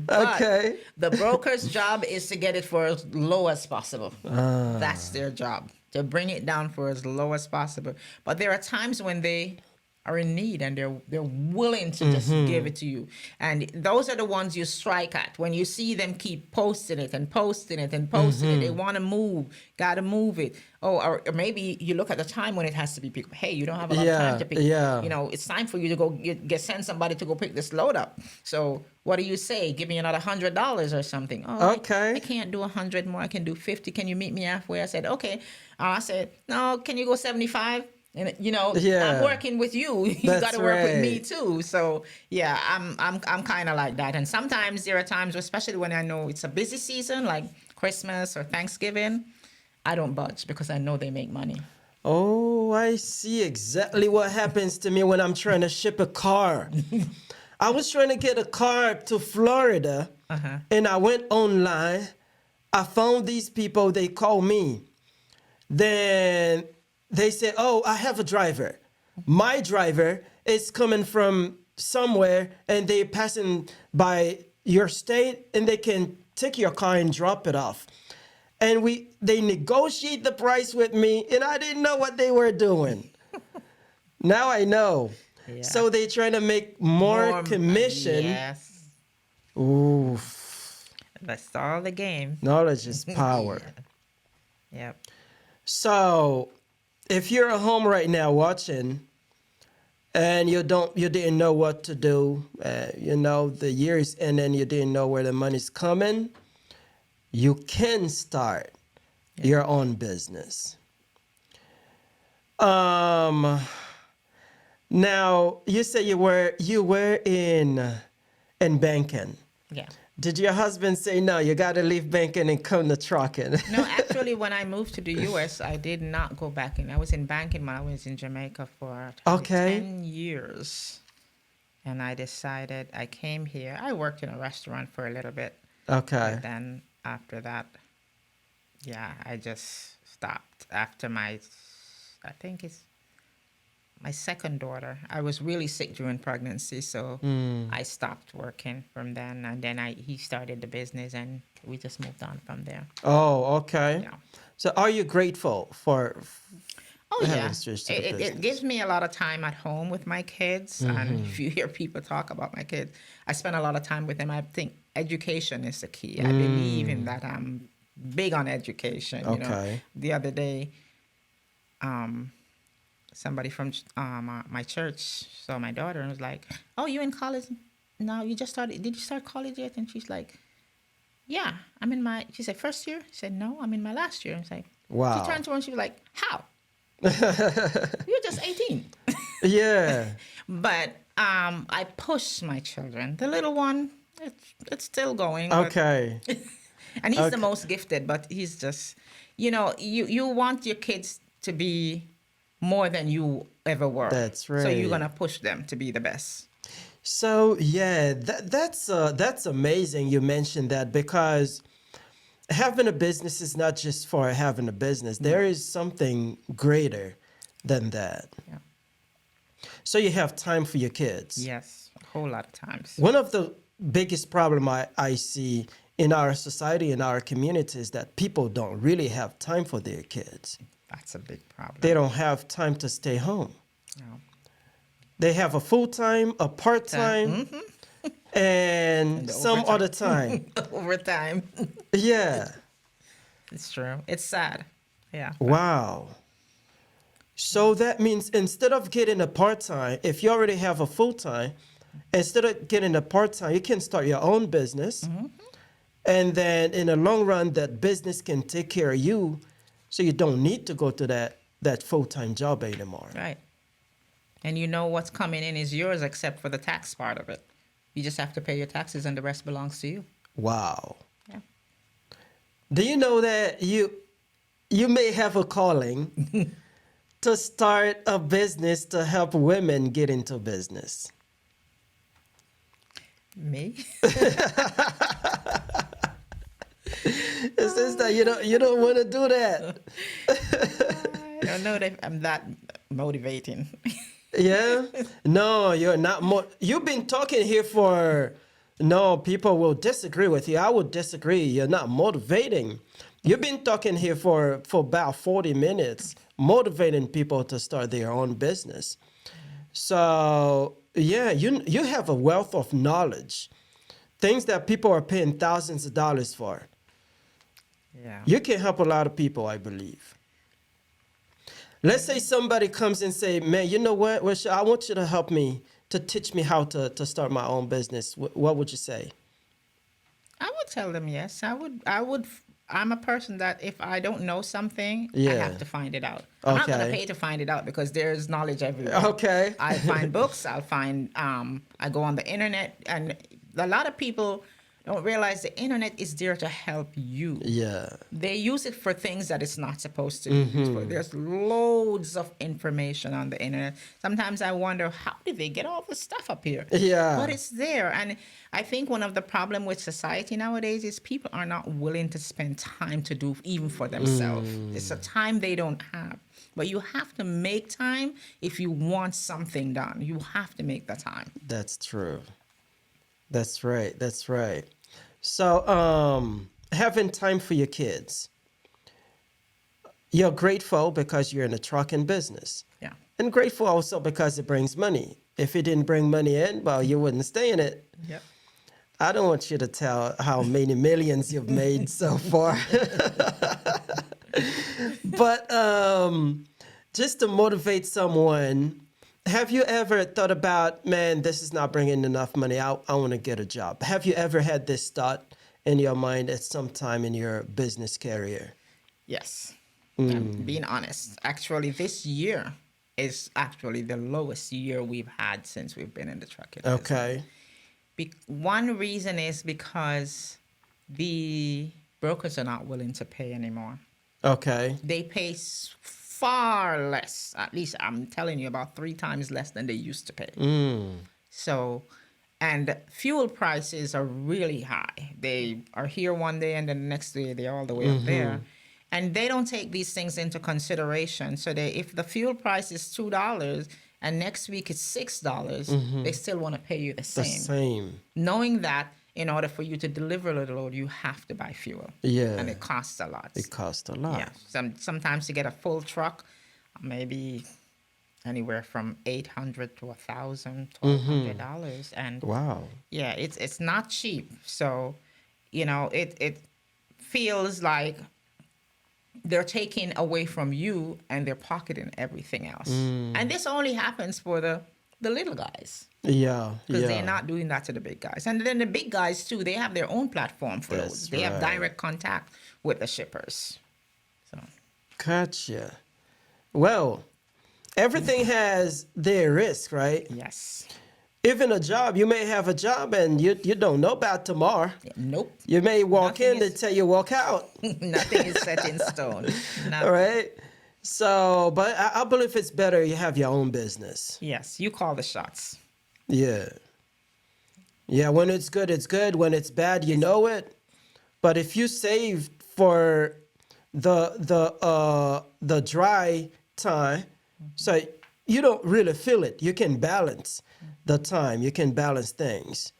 Speaker 2: But
Speaker 1: Okay.
Speaker 2: the broker's job is to get it for as low as possible. That's their job, to bring it down for as low as possible. But there are times when they are in need and they're willing to just give it to you. And those are the ones you strike at. When you see them keep posting it and posting it and posting it, they want to move, got to move it. Oh, or maybe you look at the time when it has to be picked. Hey, you don't have a lot of time to pick.
Speaker 1: Yeah.
Speaker 2: It's time for you to go send somebody to go pick this load up. So what do you say? Give me another $100 or something. Oh,
Speaker 1: Okay.
Speaker 2: I can't do 100 more. I can do 50. Can you meet me halfway? I said, okay. I said, no, can you go 75? And
Speaker 1: Yeah.
Speaker 2: I'm working with you. You
Speaker 1: That's
Speaker 2: got to work with me
Speaker 1: right.
Speaker 2: too. So yeah, I'm kind of like that. And sometimes there are times, especially when I know it's a busy season, like Christmas or Thanksgiving, I don't budge because I know they make money.
Speaker 1: Oh, I see exactly what happens to me when I'm trying to ship a car. I was trying to get a car to Florida, and I went online. I found these people, they call me. Then they say, "Oh, I have a driver. My driver is coming from somewhere and they're passing by your state and they can take your car and drop it off." And they negotiate the price with me and I didn't know what they were doing. Now I know.
Speaker 2: Yeah.
Speaker 1: So they trying to make more commission.
Speaker 2: Yes.
Speaker 1: Ooh,
Speaker 2: That's all the game.
Speaker 1: knowledge is power.
Speaker 2: Yep.
Speaker 1: So, if you're at home right now watching, and you didn't know what to do, the year's ending, you didn't know where the money's coming, you can start your own business. Now you say you were in banking.
Speaker 2: Yeah.
Speaker 1: Did your husband say, no, you got to leave banking and come to trucking?
Speaker 2: No, actually, when I moved to the U.S., I did not go back in. I was in banking when I was in Jamaica for 10 years. And I decided, I came here. I worked in a restaurant for a little bit.
Speaker 1: Okay.
Speaker 2: But then after that, I just stopped. After I think it's my second daughter. I was really sick during pregnancy, so I stopped working from then. And then he started the business, and we just moved on from there.
Speaker 1: Oh, okay.
Speaker 2: Yeah.
Speaker 1: So are you grateful for
Speaker 2: Oh,
Speaker 1: having
Speaker 2: yeah.
Speaker 1: switched to the
Speaker 2: It
Speaker 1: business?
Speaker 2: gives me a lot of time at home with my kids. And if you hear people talk about my kids, I spend a lot of time with them. I think education is the key. I believe in that. I'm big on education. You know,
Speaker 1: Okay.
Speaker 2: the other day, somebody from my church saw my daughter and was like, "Oh, you in college now? You just started? Did you start college yet?" And she's like, "Yeah, I'm in my." She said, "First year?" I said, "No, I'm in my last year." And it's like,
Speaker 1: Wow.
Speaker 2: She turned to her and she was like, "How? You're just 18."
Speaker 1: Yeah.
Speaker 2: But I push my children. The little one, it's still going. but-
Speaker 1: Okay.
Speaker 2: and he's the most gifted, but he's just, you want your kids to be more than you ever were.
Speaker 1: That's
Speaker 2: So you're
Speaker 1: right.
Speaker 2: gonna push them to be the best.
Speaker 1: So yeah, that's amazing you mentioned that, because having a business is not just for having a business. There is something greater than that.
Speaker 2: Yeah.
Speaker 1: So you have time for your kids.
Speaker 2: Yes, a whole lot of times.
Speaker 1: One of the biggest problem I see in our society, in our community, is that people don't really have time for their kids.
Speaker 2: That's a big problem.
Speaker 1: They don't have time to stay home.
Speaker 2: No.
Speaker 1: They have a full-time, a part-time, and some
Speaker 2: overtime.
Speaker 1: other time.
Speaker 2: Over time.
Speaker 1: Yeah.
Speaker 2: It's true. It's sad. Yeah.
Speaker 1: Wow. So that means instead of getting a part-time, if you already have a full-time, instead of getting a part-time, you can start your own business. And then in the long run, that business can take care of you, so you don't need to go to that full-time job anymore.
Speaker 2: Right. And you know what's coming in is yours except for the tax part of it. You just have to pay your taxes and the rest belongs to you.
Speaker 1: Wow.
Speaker 2: Yeah.
Speaker 1: Do you know that you may have a calling to start a business to help women get into business?
Speaker 2: Me?
Speaker 1: It says that you don't want to do that.
Speaker 2: I don't know that I'm that motivating.
Speaker 1: Yeah? No, you're not. You've been talking here for. No, people will disagree with you. I would disagree. You're not motivating. You've been talking here for about 40 minutes, motivating people to start their own business. So, yeah, you have a wealth of knowledge, things that people are paying thousands of dollars for.
Speaker 2: Yeah.
Speaker 1: You can help a lot of people, I believe. Let's say somebody comes and say, man, you know what, Rutshelle, I want you to help me, to teach me how to start my own business. What would you say?
Speaker 2: I would tell them yes. I'm a person that if I don't know something, I
Speaker 1: Yeah.
Speaker 2: have to find it out. I'm not going to
Speaker 1: Okay.
Speaker 2: pay to find it out because there's knowledge everywhere.
Speaker 1: Okay.
Speaker 2: I find books. I go on the internet, and a lot of people don't realize the internet is there to help you.
Speaker 1: Yeah.
Speaker 2: They use it for things that it's not supposed to be used for. There's loads of information on the internet. Sometimes I wonder, how did they get all this stuff up here?
Speaker 1: Yeah.
Speaker 2: But it's there. And I think one of the problem with society nowadays is people are not willing to spend time to do even for themselves. It's a time they don't have. But you have to make time if you want something done. You have to make the time.
Speaker 1: That's true. That's right. That's right. So, having time for your kids. You're grateful because you're in the trucking business.
Speaker 2: Yeah.
Speaker 1: And grateful also because it brings money. If it didn't bring money in, well, you wouldn't stay in it.
Speaker 2: Yep.
Speaker 1: I don't want you to tell how many millions you've made so far. But just to motivate someone, have you ever thought about, man, this is not bringing enough money out, I want to get a job? Have you ever had this thought in your mind at some time in your business career?
Speaker 2: Yes. I'm being honest. Actually, this year is actually the lowest year we've had since we've been in the trucking business.
Speaker 1: Okay.
Speaker 2: One reason is because the brokers are not willing to pay anymore.
Speaker 1: Okay.
Speaker 2: They pay far less. At least I'm telling you, about 3 times less than they used to pay. So, and fuel prices are really high. They are here one day and then the next day they're all the way up there. And they don't take these things into consideration. So if the fuel price is $2 and next week it's $6, they still want to pay you the
Speaker 1: The
Speaker 2: same.
Speaker 1: same.
Speaker 2: Knowing that in order for you to deliver the load, you have to buy fuel.
Speaker 1: Yeah.
Speaker 2: And it costs a lot.
Speaker 1: It costs a lot.
Speaker 2: Yeah. Sometimes to get a full truck, maybe anywhere from $800 to $1,000, $1,200. And
Speaker 1: Wow.
Speaker 2: yeah, it's not cheap. So, it feels like they're taking away from you and they're pocketing everything else. And this only happens for the little guys.
Speaker 1: Yeah.
Speaker 2: Because
Speaker 1: Yeah.
Speaker 2: they're not doing that to the big guys. And then the big guys, too, they have their own platform for
Speaker 1: That's
Speaker 2: loads. They have
Speaker 1: right.
Speaker 2: direct contact with the shippers. So,
Speaker 1: Gotcha. Well, everything has their risk, right?
Speaker 2: yes.
Speaker 1: Even a job, you may have a job and you don't know about tomorrow.
Speaker 2: Nope.
Speaker 1: You may walk
Speaker 2: Nothing
Speaker 1: in
Speaker 2: is-
Speaker 1: and tell you walk out.
Speaker 2: Nothing is set in stone. Nothing.
Speaker 1: All right. So, but I believe it's better you have your own business.
Speaker 2: Yes, you call the shots.
Speaker 1: Yeah. Yeah, when it's good, it's good. When it's bad, you know it. But if you save for the dry time, so you don't really feel it. You can balance the time. You can balance things.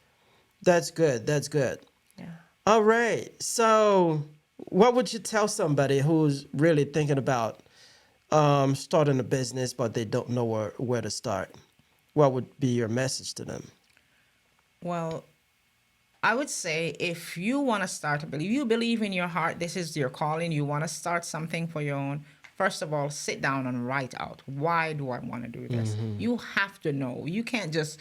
Speaker 1: That's good. That's good.
Speaker 2: Yeah.
Speaker 1: All right. So, what would you tell somebody who's really thinking about starting a business, but they don't know where to start? What would be your message to them?
Speaker 2: Well, I would say if you want to start, you believe in your heart, this is your calling, you want to start something for your own, first of all, sit down and write out, why do I want to do this? You have to know. You can't just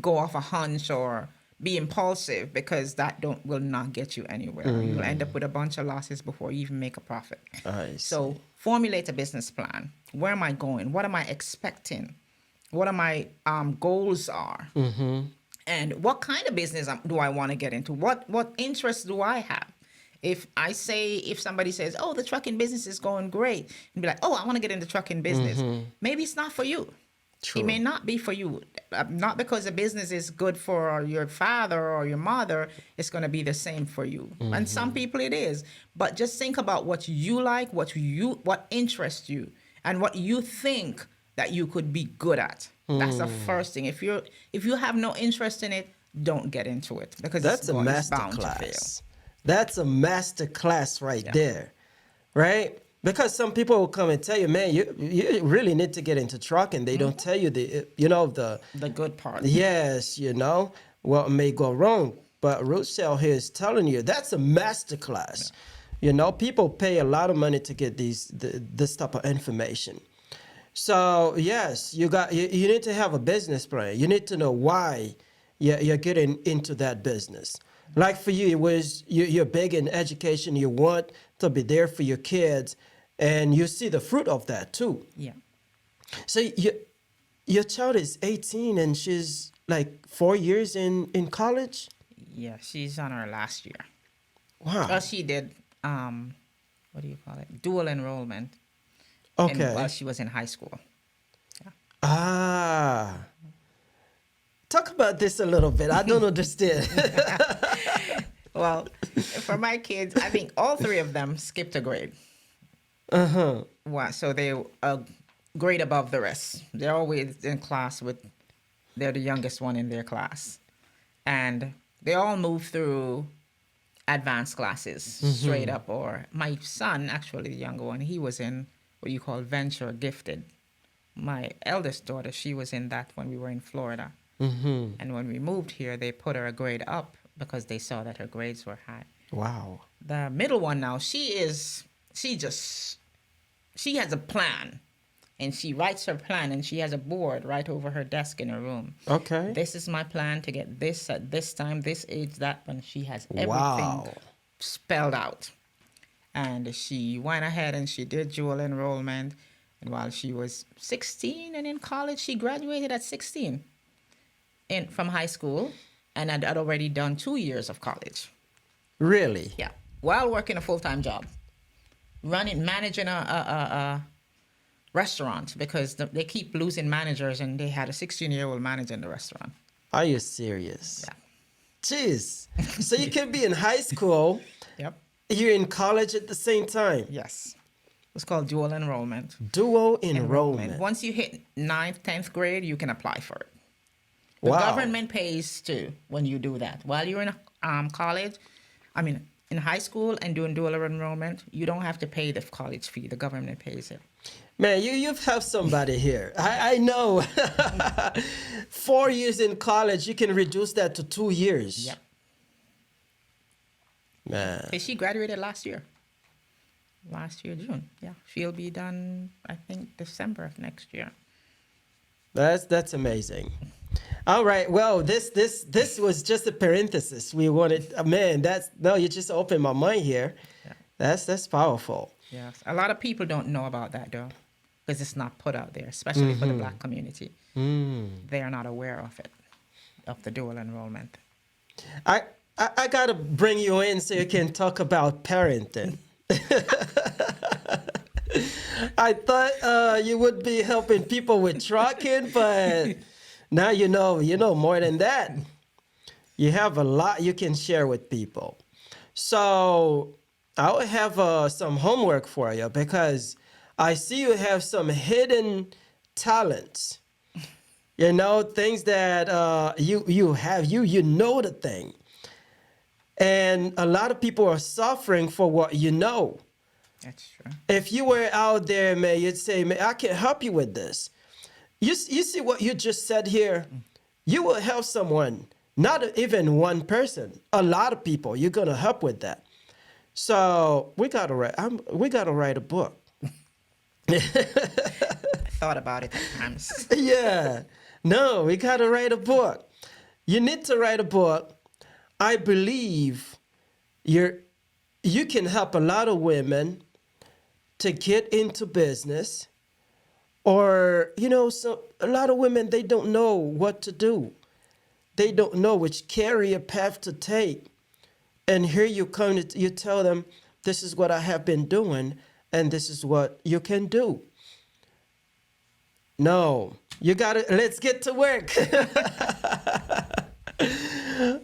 Speaker 2: go off a hunch or be impulsive, because that will not get you anywhere. You'll end up with a bunch of losses before you even make a profit.
Speaker 1: I
Speaker 2: So formulate a business plan. Where am I going? What am I expecting? What are my goals are? And what kind of business do I want to get into? What interests do I have? If somebody says, oh, the trucking business is going great, and be like, oh, I want to get into trucking business. Maybe it's not for you.
Speaker 1: True.
Speaker 2: It may not be for you. Not because the business is good for your father or your mother, it's going to be the same for you. And some people it is. But just think about what you like, what interests you, and what you think that you could be good at. That's the first thing. If you have no interest in it, don't get into it, because
Speaker 1: That's a
Speaker 2: it's
Speaker 1: master
Speaker 2: bound to fail.
Speaker 1: class. That's a master class right
Speaker 2: Yeah.
Speaker 1: there, right? Because some people will come and tell you, man, you really need to get into trucking. They don't tell you the
Speaker 2: The good part.
Speaker 1: yes, what may go wrong. But Rutshelle here is telling you that's a master class. People pay a lot of money to get this type of information. So yes, you need to have a business plan. You need to know why you're getting into that business. Like for you, it was you're big in education. You want to be there for your kids, and you see the fruit of that too.
Speaker 2: Yeah.
Speaker 1: So your child is 18 and she's like 4 years in college.
Speaker 2: Yeah, she's on her last year.
Speaker 1: Wow.
Speaker 2: She did what do you call it? Dual enrollment, and while
Speaker 1: Okay.
Speaker 2: she was in high school.
Speaker 1: Ah. Talk about this a little bit. I don't understand.
Speaker 2: Well, for my kids, I think all three of them skipped a grade.
Speaker 1: Uh-huh.
Speaker 2: Wow, so they a grade above the rest. They're always in class with. They're the youngest one in their class, and they all move through advanced classes straight up. Or my son, actually the younger one, he was in what you call venture gifted. My eldest daughter, she was in that when we were in Florida.
Speaker 1: Mm-hmm.
Speaker 2: And when we moved here, they put her a grade up because they saw that her grades were high.
Speaker 1: Wow.
Speaker 2: The middle one now, she has a plan, and she writes her plan, and she has a board right over her desk in her room.
Speaker 1: Okay.
Speaker 2: This is my plan to get this at this time, this age, that, and she has everything
Speaker 1: Wow.
Speaker 2: spelled out. And she went ahead and she did dual enrollment. And while she was 16 and in college, she graduated at 16 from high school and had already done 2 years of college.
Speaker 1: Really?
Speaker 2: Yeah. While working a full-time job, managing a restaurant because they keep losing managers, and they had a 16-year-old manager in the restaurant.
Speaker 1: Are you serious?
Speaker 2: Yeah.
Speaker 1: Jeez. So you can be in high school,
Speaker 2: Yep.
Speaker 1: you're in college at the same time.
Speaker 2: Yes. It's called dual enrollment.
Speaker 1: Dual enrollment.
Speaker 2: Once you hit 9th, 10th grade, you can apply for it. The
Speaker 1: Wow.
Speaker 2: government pays too when you do that. While you're in in high school and doing dual enrollment, you don't have to pay the college fee. The government pays it.
Speaker 1: Man, you've helped somebody here. I know. 4 years in college, you can reduce that to 2 years.
Speaker 2: Yep.
Speaker 1: Man.
Speaker 2: Okay, she graduated last year. Last year, June. Yeah. She'll be done, I think, December of next year.
Speaker 1: That's amazing. All right. Well, this was just a parenthesis. We wanted, man. You just opened my mind here.
Speaker 2: Yeah.
Speaker 1: That's powerful.
Speaker 2: Yes. A lot of people don't know about that, though, because it's not put out there, especially for the Black community. They are not aware of it, of the dual enrollment.
Speaker 1: I gotta bring you in so you can talk about parenting. I thought you would be helping people with trucking, but now you know more than that. You have a lot you can share with people. So I will have some homework for you because I see you have some hidden talents. You know, things that you have, you know the thing. And a lot of people are suffering for what you know.
Speaker 2: That's true.
Speaker 1: If you were out there, man, you'd say, man, I can help you with this. You see what you just said here? You will help someone, not even one person, a lot of people. You're going to help with that. So we got to write a book.
Speaker 2: I thought about it at times.
Speaker 1: Yeah. No, we got to write a book. You need to write a book. I believe you can help a lot of women to get into business, or so a lot of women, they don't know what to do. They don't know which career path to take. And here you come, you tell them, this is what I have been doing, and this is what you can do. No, let's get to work.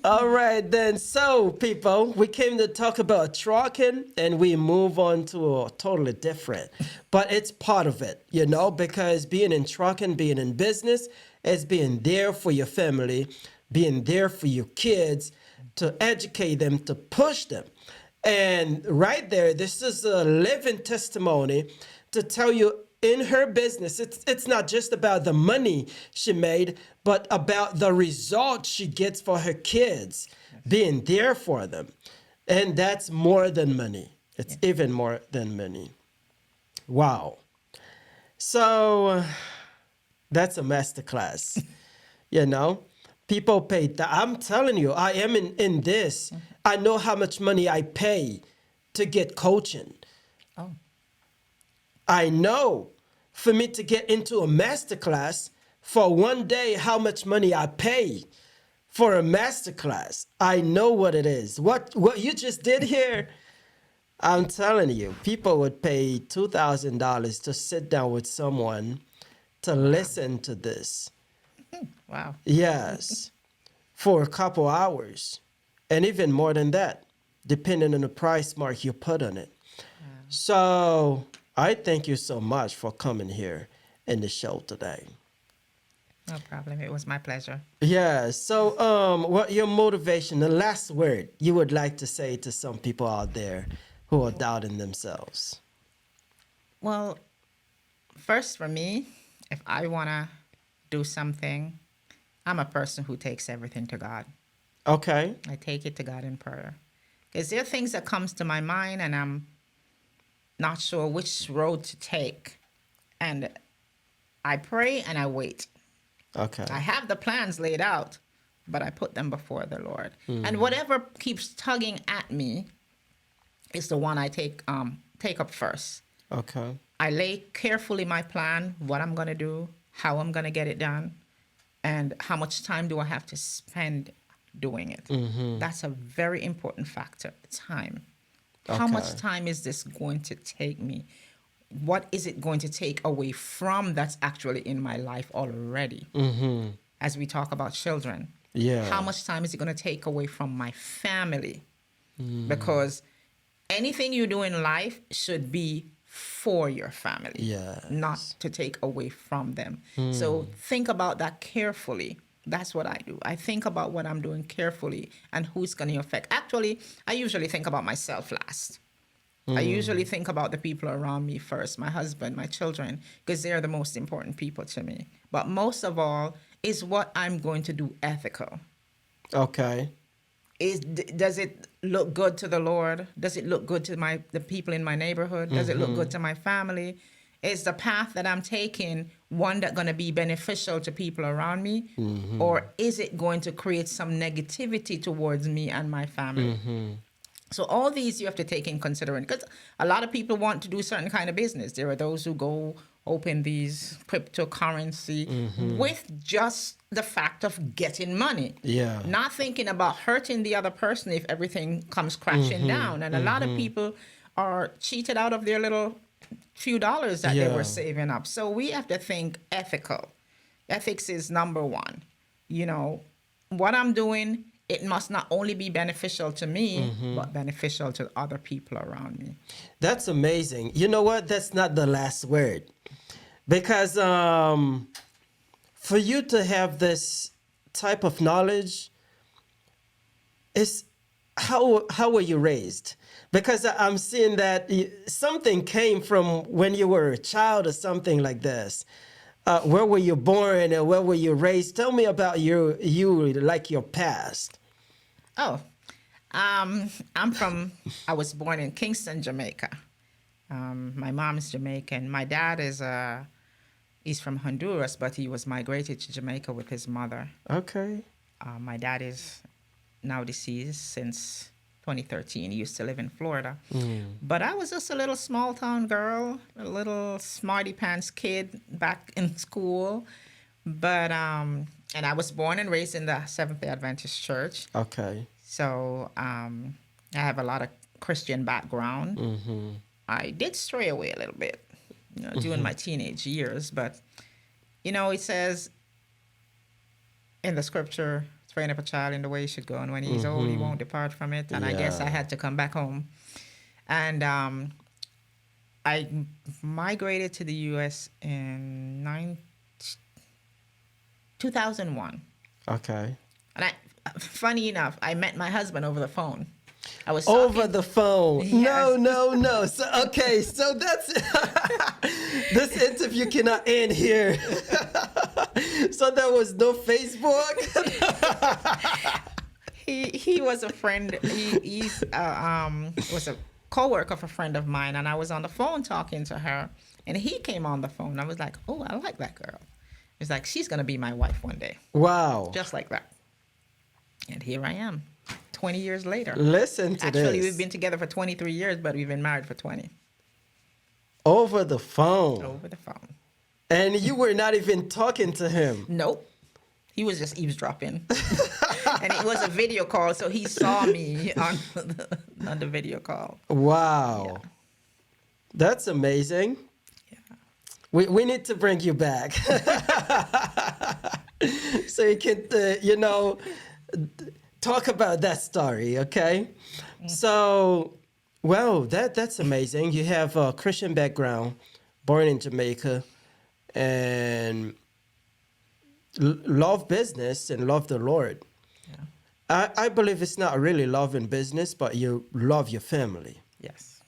Speaker 1: All right, then. So, people, we came to talk about trucking, and we move on to a totally different. But it's part of it, because being in trucking, being in business, is being there for your family, being there for your kids, to educate them, to push them. And right there, this is a living testimony to tell you, in her business, it's not just about the money she made, but about the results she gets for her kids, being there for them. And that's more than money. It's even more than money. Wow. So that's a masterclass. People pay. I'm telling you, I am in this. I know how much money I pay to get coaching.
Speaker 2: Oh.
Speaker 1: I know for me to get into a masterclass for one day how much money I pay for a master class. I know what it is. What you just did here, I'm telling you, people would pay $2,000 to sit down with someone to listen to this.
Speaker 2: Wow.
Speaker 1: Yes, for a couple hours, and even more than that, depending on the price mark you put on it. So I thank you so much for coming here in the show today.
Speaker 2: No problem. It was my pleasure.
Speaker 1: Yeah. So, what your motivation? The last word you would like to say to some people out there who are doubting themselves?
Speaker 2: Well, first for me, if I want to do something, I'm a person who takes everything to God.
Speaker 1: Okay.
Speaker 2: I take it to God in prayer. Because there are things that comes to my mind and I'm not sure which road to take. And I pray and I wait.
Speaker 1: Okay.
Speaker 2: I have the plans laid out, but I put them before the Lord. And whatever keeps tugging at me is the one I take up first.
Speaker 1: Okay.
Speaker 2: I lay carefully my plan, what I'm going to do, how I'm going to get it done, and how much time do I have to spend doing it. That's a very important factor, time. How much
Speaker 1: Okay.
Speaker 2: time is this going to take me? What is it going to take away from that's actually in my life already? As we talk about children.
Speaker 1: Yeah.
Speaker 2: How much time is it going to take away from my family? Because anything you do in life should be for your family,
Speaker 1: Yes.
Speaker 2: not to take away from them. So think about that carefully. That's what I do. I think about what I'm doing carefully and who's going to affect. Actually, I usually think about myself last. I usually think about the people around me first, my husband, my children, because they're the most important people to me. But most of all is what I'm going to do ethical.
Speaker 1: Okay.
Speaker 2: Does it look good to the Lord? Does it look good to the people in my neighborhood? Does it look good to my family? Is the path that I'm taking one that's going to be beneficial to people around me? Or is it going to create some negativity towards me and my family? So all these you have to take in consideration because a lot of people want to do certain kind of business. There are those who go open these cryptocurrency with just the fact of getting money.
Speaker 1: Yeah.
Speaker 2: Not thinking about hurting the other person if everything comes crashing down. And a lot of people are cheated out of their little few dollars that they
Speaker 1: Yeah.
Speaker 2: were saving up. So we have to think ethical. Ethics is number one. You know, what I'm doing, it must not only be beneficial to me, but beneficial to other people around me.
Speaker 1: That's amazing. You know what? That's not the last word. Because for you to have this type of knowledge, is how were you raised? Because I'm seeing that something came from when you were a child or something like this. Where were you born and where were you raised? Tell me about you like your past.
Speaker 2: Oh, I was born in Kingston, Jamaica. My mom is Jamaican. My dad he's from Honduras, but he was migrated to Jamaica with his mother.
Speaker 1: Okay.
Speaker 2: My dad is now deceased since 2013. He used to live in Florida. But I was just a little small town girl, a little smarty pants kid back in school. But and I was born and raised in the Seventh-day Adventist Church.
Speaker 1: Okay.
Speaker 2: So I have a lot of Christian background. I did stray away a little bit, during my teenage years. But, it says in the scripture, train up a child in the way he should go, and when he's old, he won't depart from it. And I guess I had to come back home. And I migrated to the U.S. in 2001.
Speaker 1: Okay.
Speaker 2: And funny enough, I met my husband over the phone. I was
Speaker 1: Over
Speaker 2: talking-
Speaker 1: the phone.
Speaker 2: Yes.
Speaker 1: No. So okay, so that's this interview cannot end here. So there was no Facebook.
Speaker 2: He was a friend. He's was a co-worker of a friend of mine, and I was on the phone talking to her, and he came on the phone. I was like, "Oh, I like that girl." It's like she's gonna be my wife one day,
Speaker 1: Wow.
Speaker 2: just like that. And here I am, 20 years later.
Speaker 1: Listen to
Speaker 2: Actually,
Speaker 1: this.
Speaker 2: we've been together for 23 years, but we've been married for 20.
Speaker 1: Over the phone.
Speaker 2: Over the phone.
Speaker 1: And you were not even talking to him.
Speaker 2: Nope. He was just eavesdropping. And it was a video call, so he saw me on on the video call.
Speaker 1: Wow.
Speaker 2: Yeah.
Speaker 1: That's amazing.
Speaker 2: Yeah.
Speaker 1: We need to bring you back so you can, talk about that story, okay? So, well, that's amazing. You have a Christian background, born in Jamaica, and love business and love the Lord.
Speaker 2: Yeah.
Speaker 1: I believe it's not really love in business, but you love your family.
Speaker 2: Yes.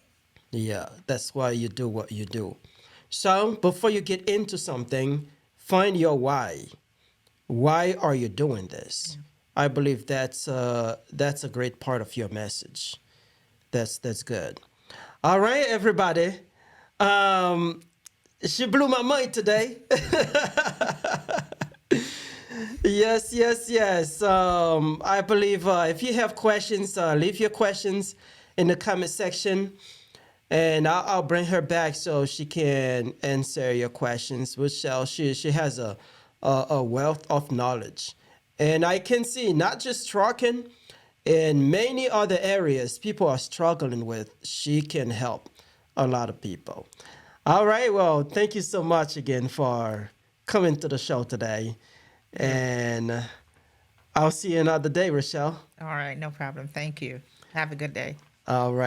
Speaker 1: Yeah, that's why you do what you do. So before you get into something, find your why. Why are you doing this? I believe that's a great part of your message. That's good. All right, everybody. Um, she blew my mind today. Yes, yes, yes. I believe if you have questions, leave your questions in the comment section, and I'll bring her back so she can answer your questions. Rutshelle, she has a wealth of knowledge, and I can see not just trucking, in many other areas people are struggling with. She can help a lot of people. All right. Well, thank you so much again for coming to the show today.
Speaker 2: You're
Speaker 1: And I'll see you another day, Rochelle.
Speaker 2: all right. No problem. Thank you. Have a good day.
Speaker 1: All right.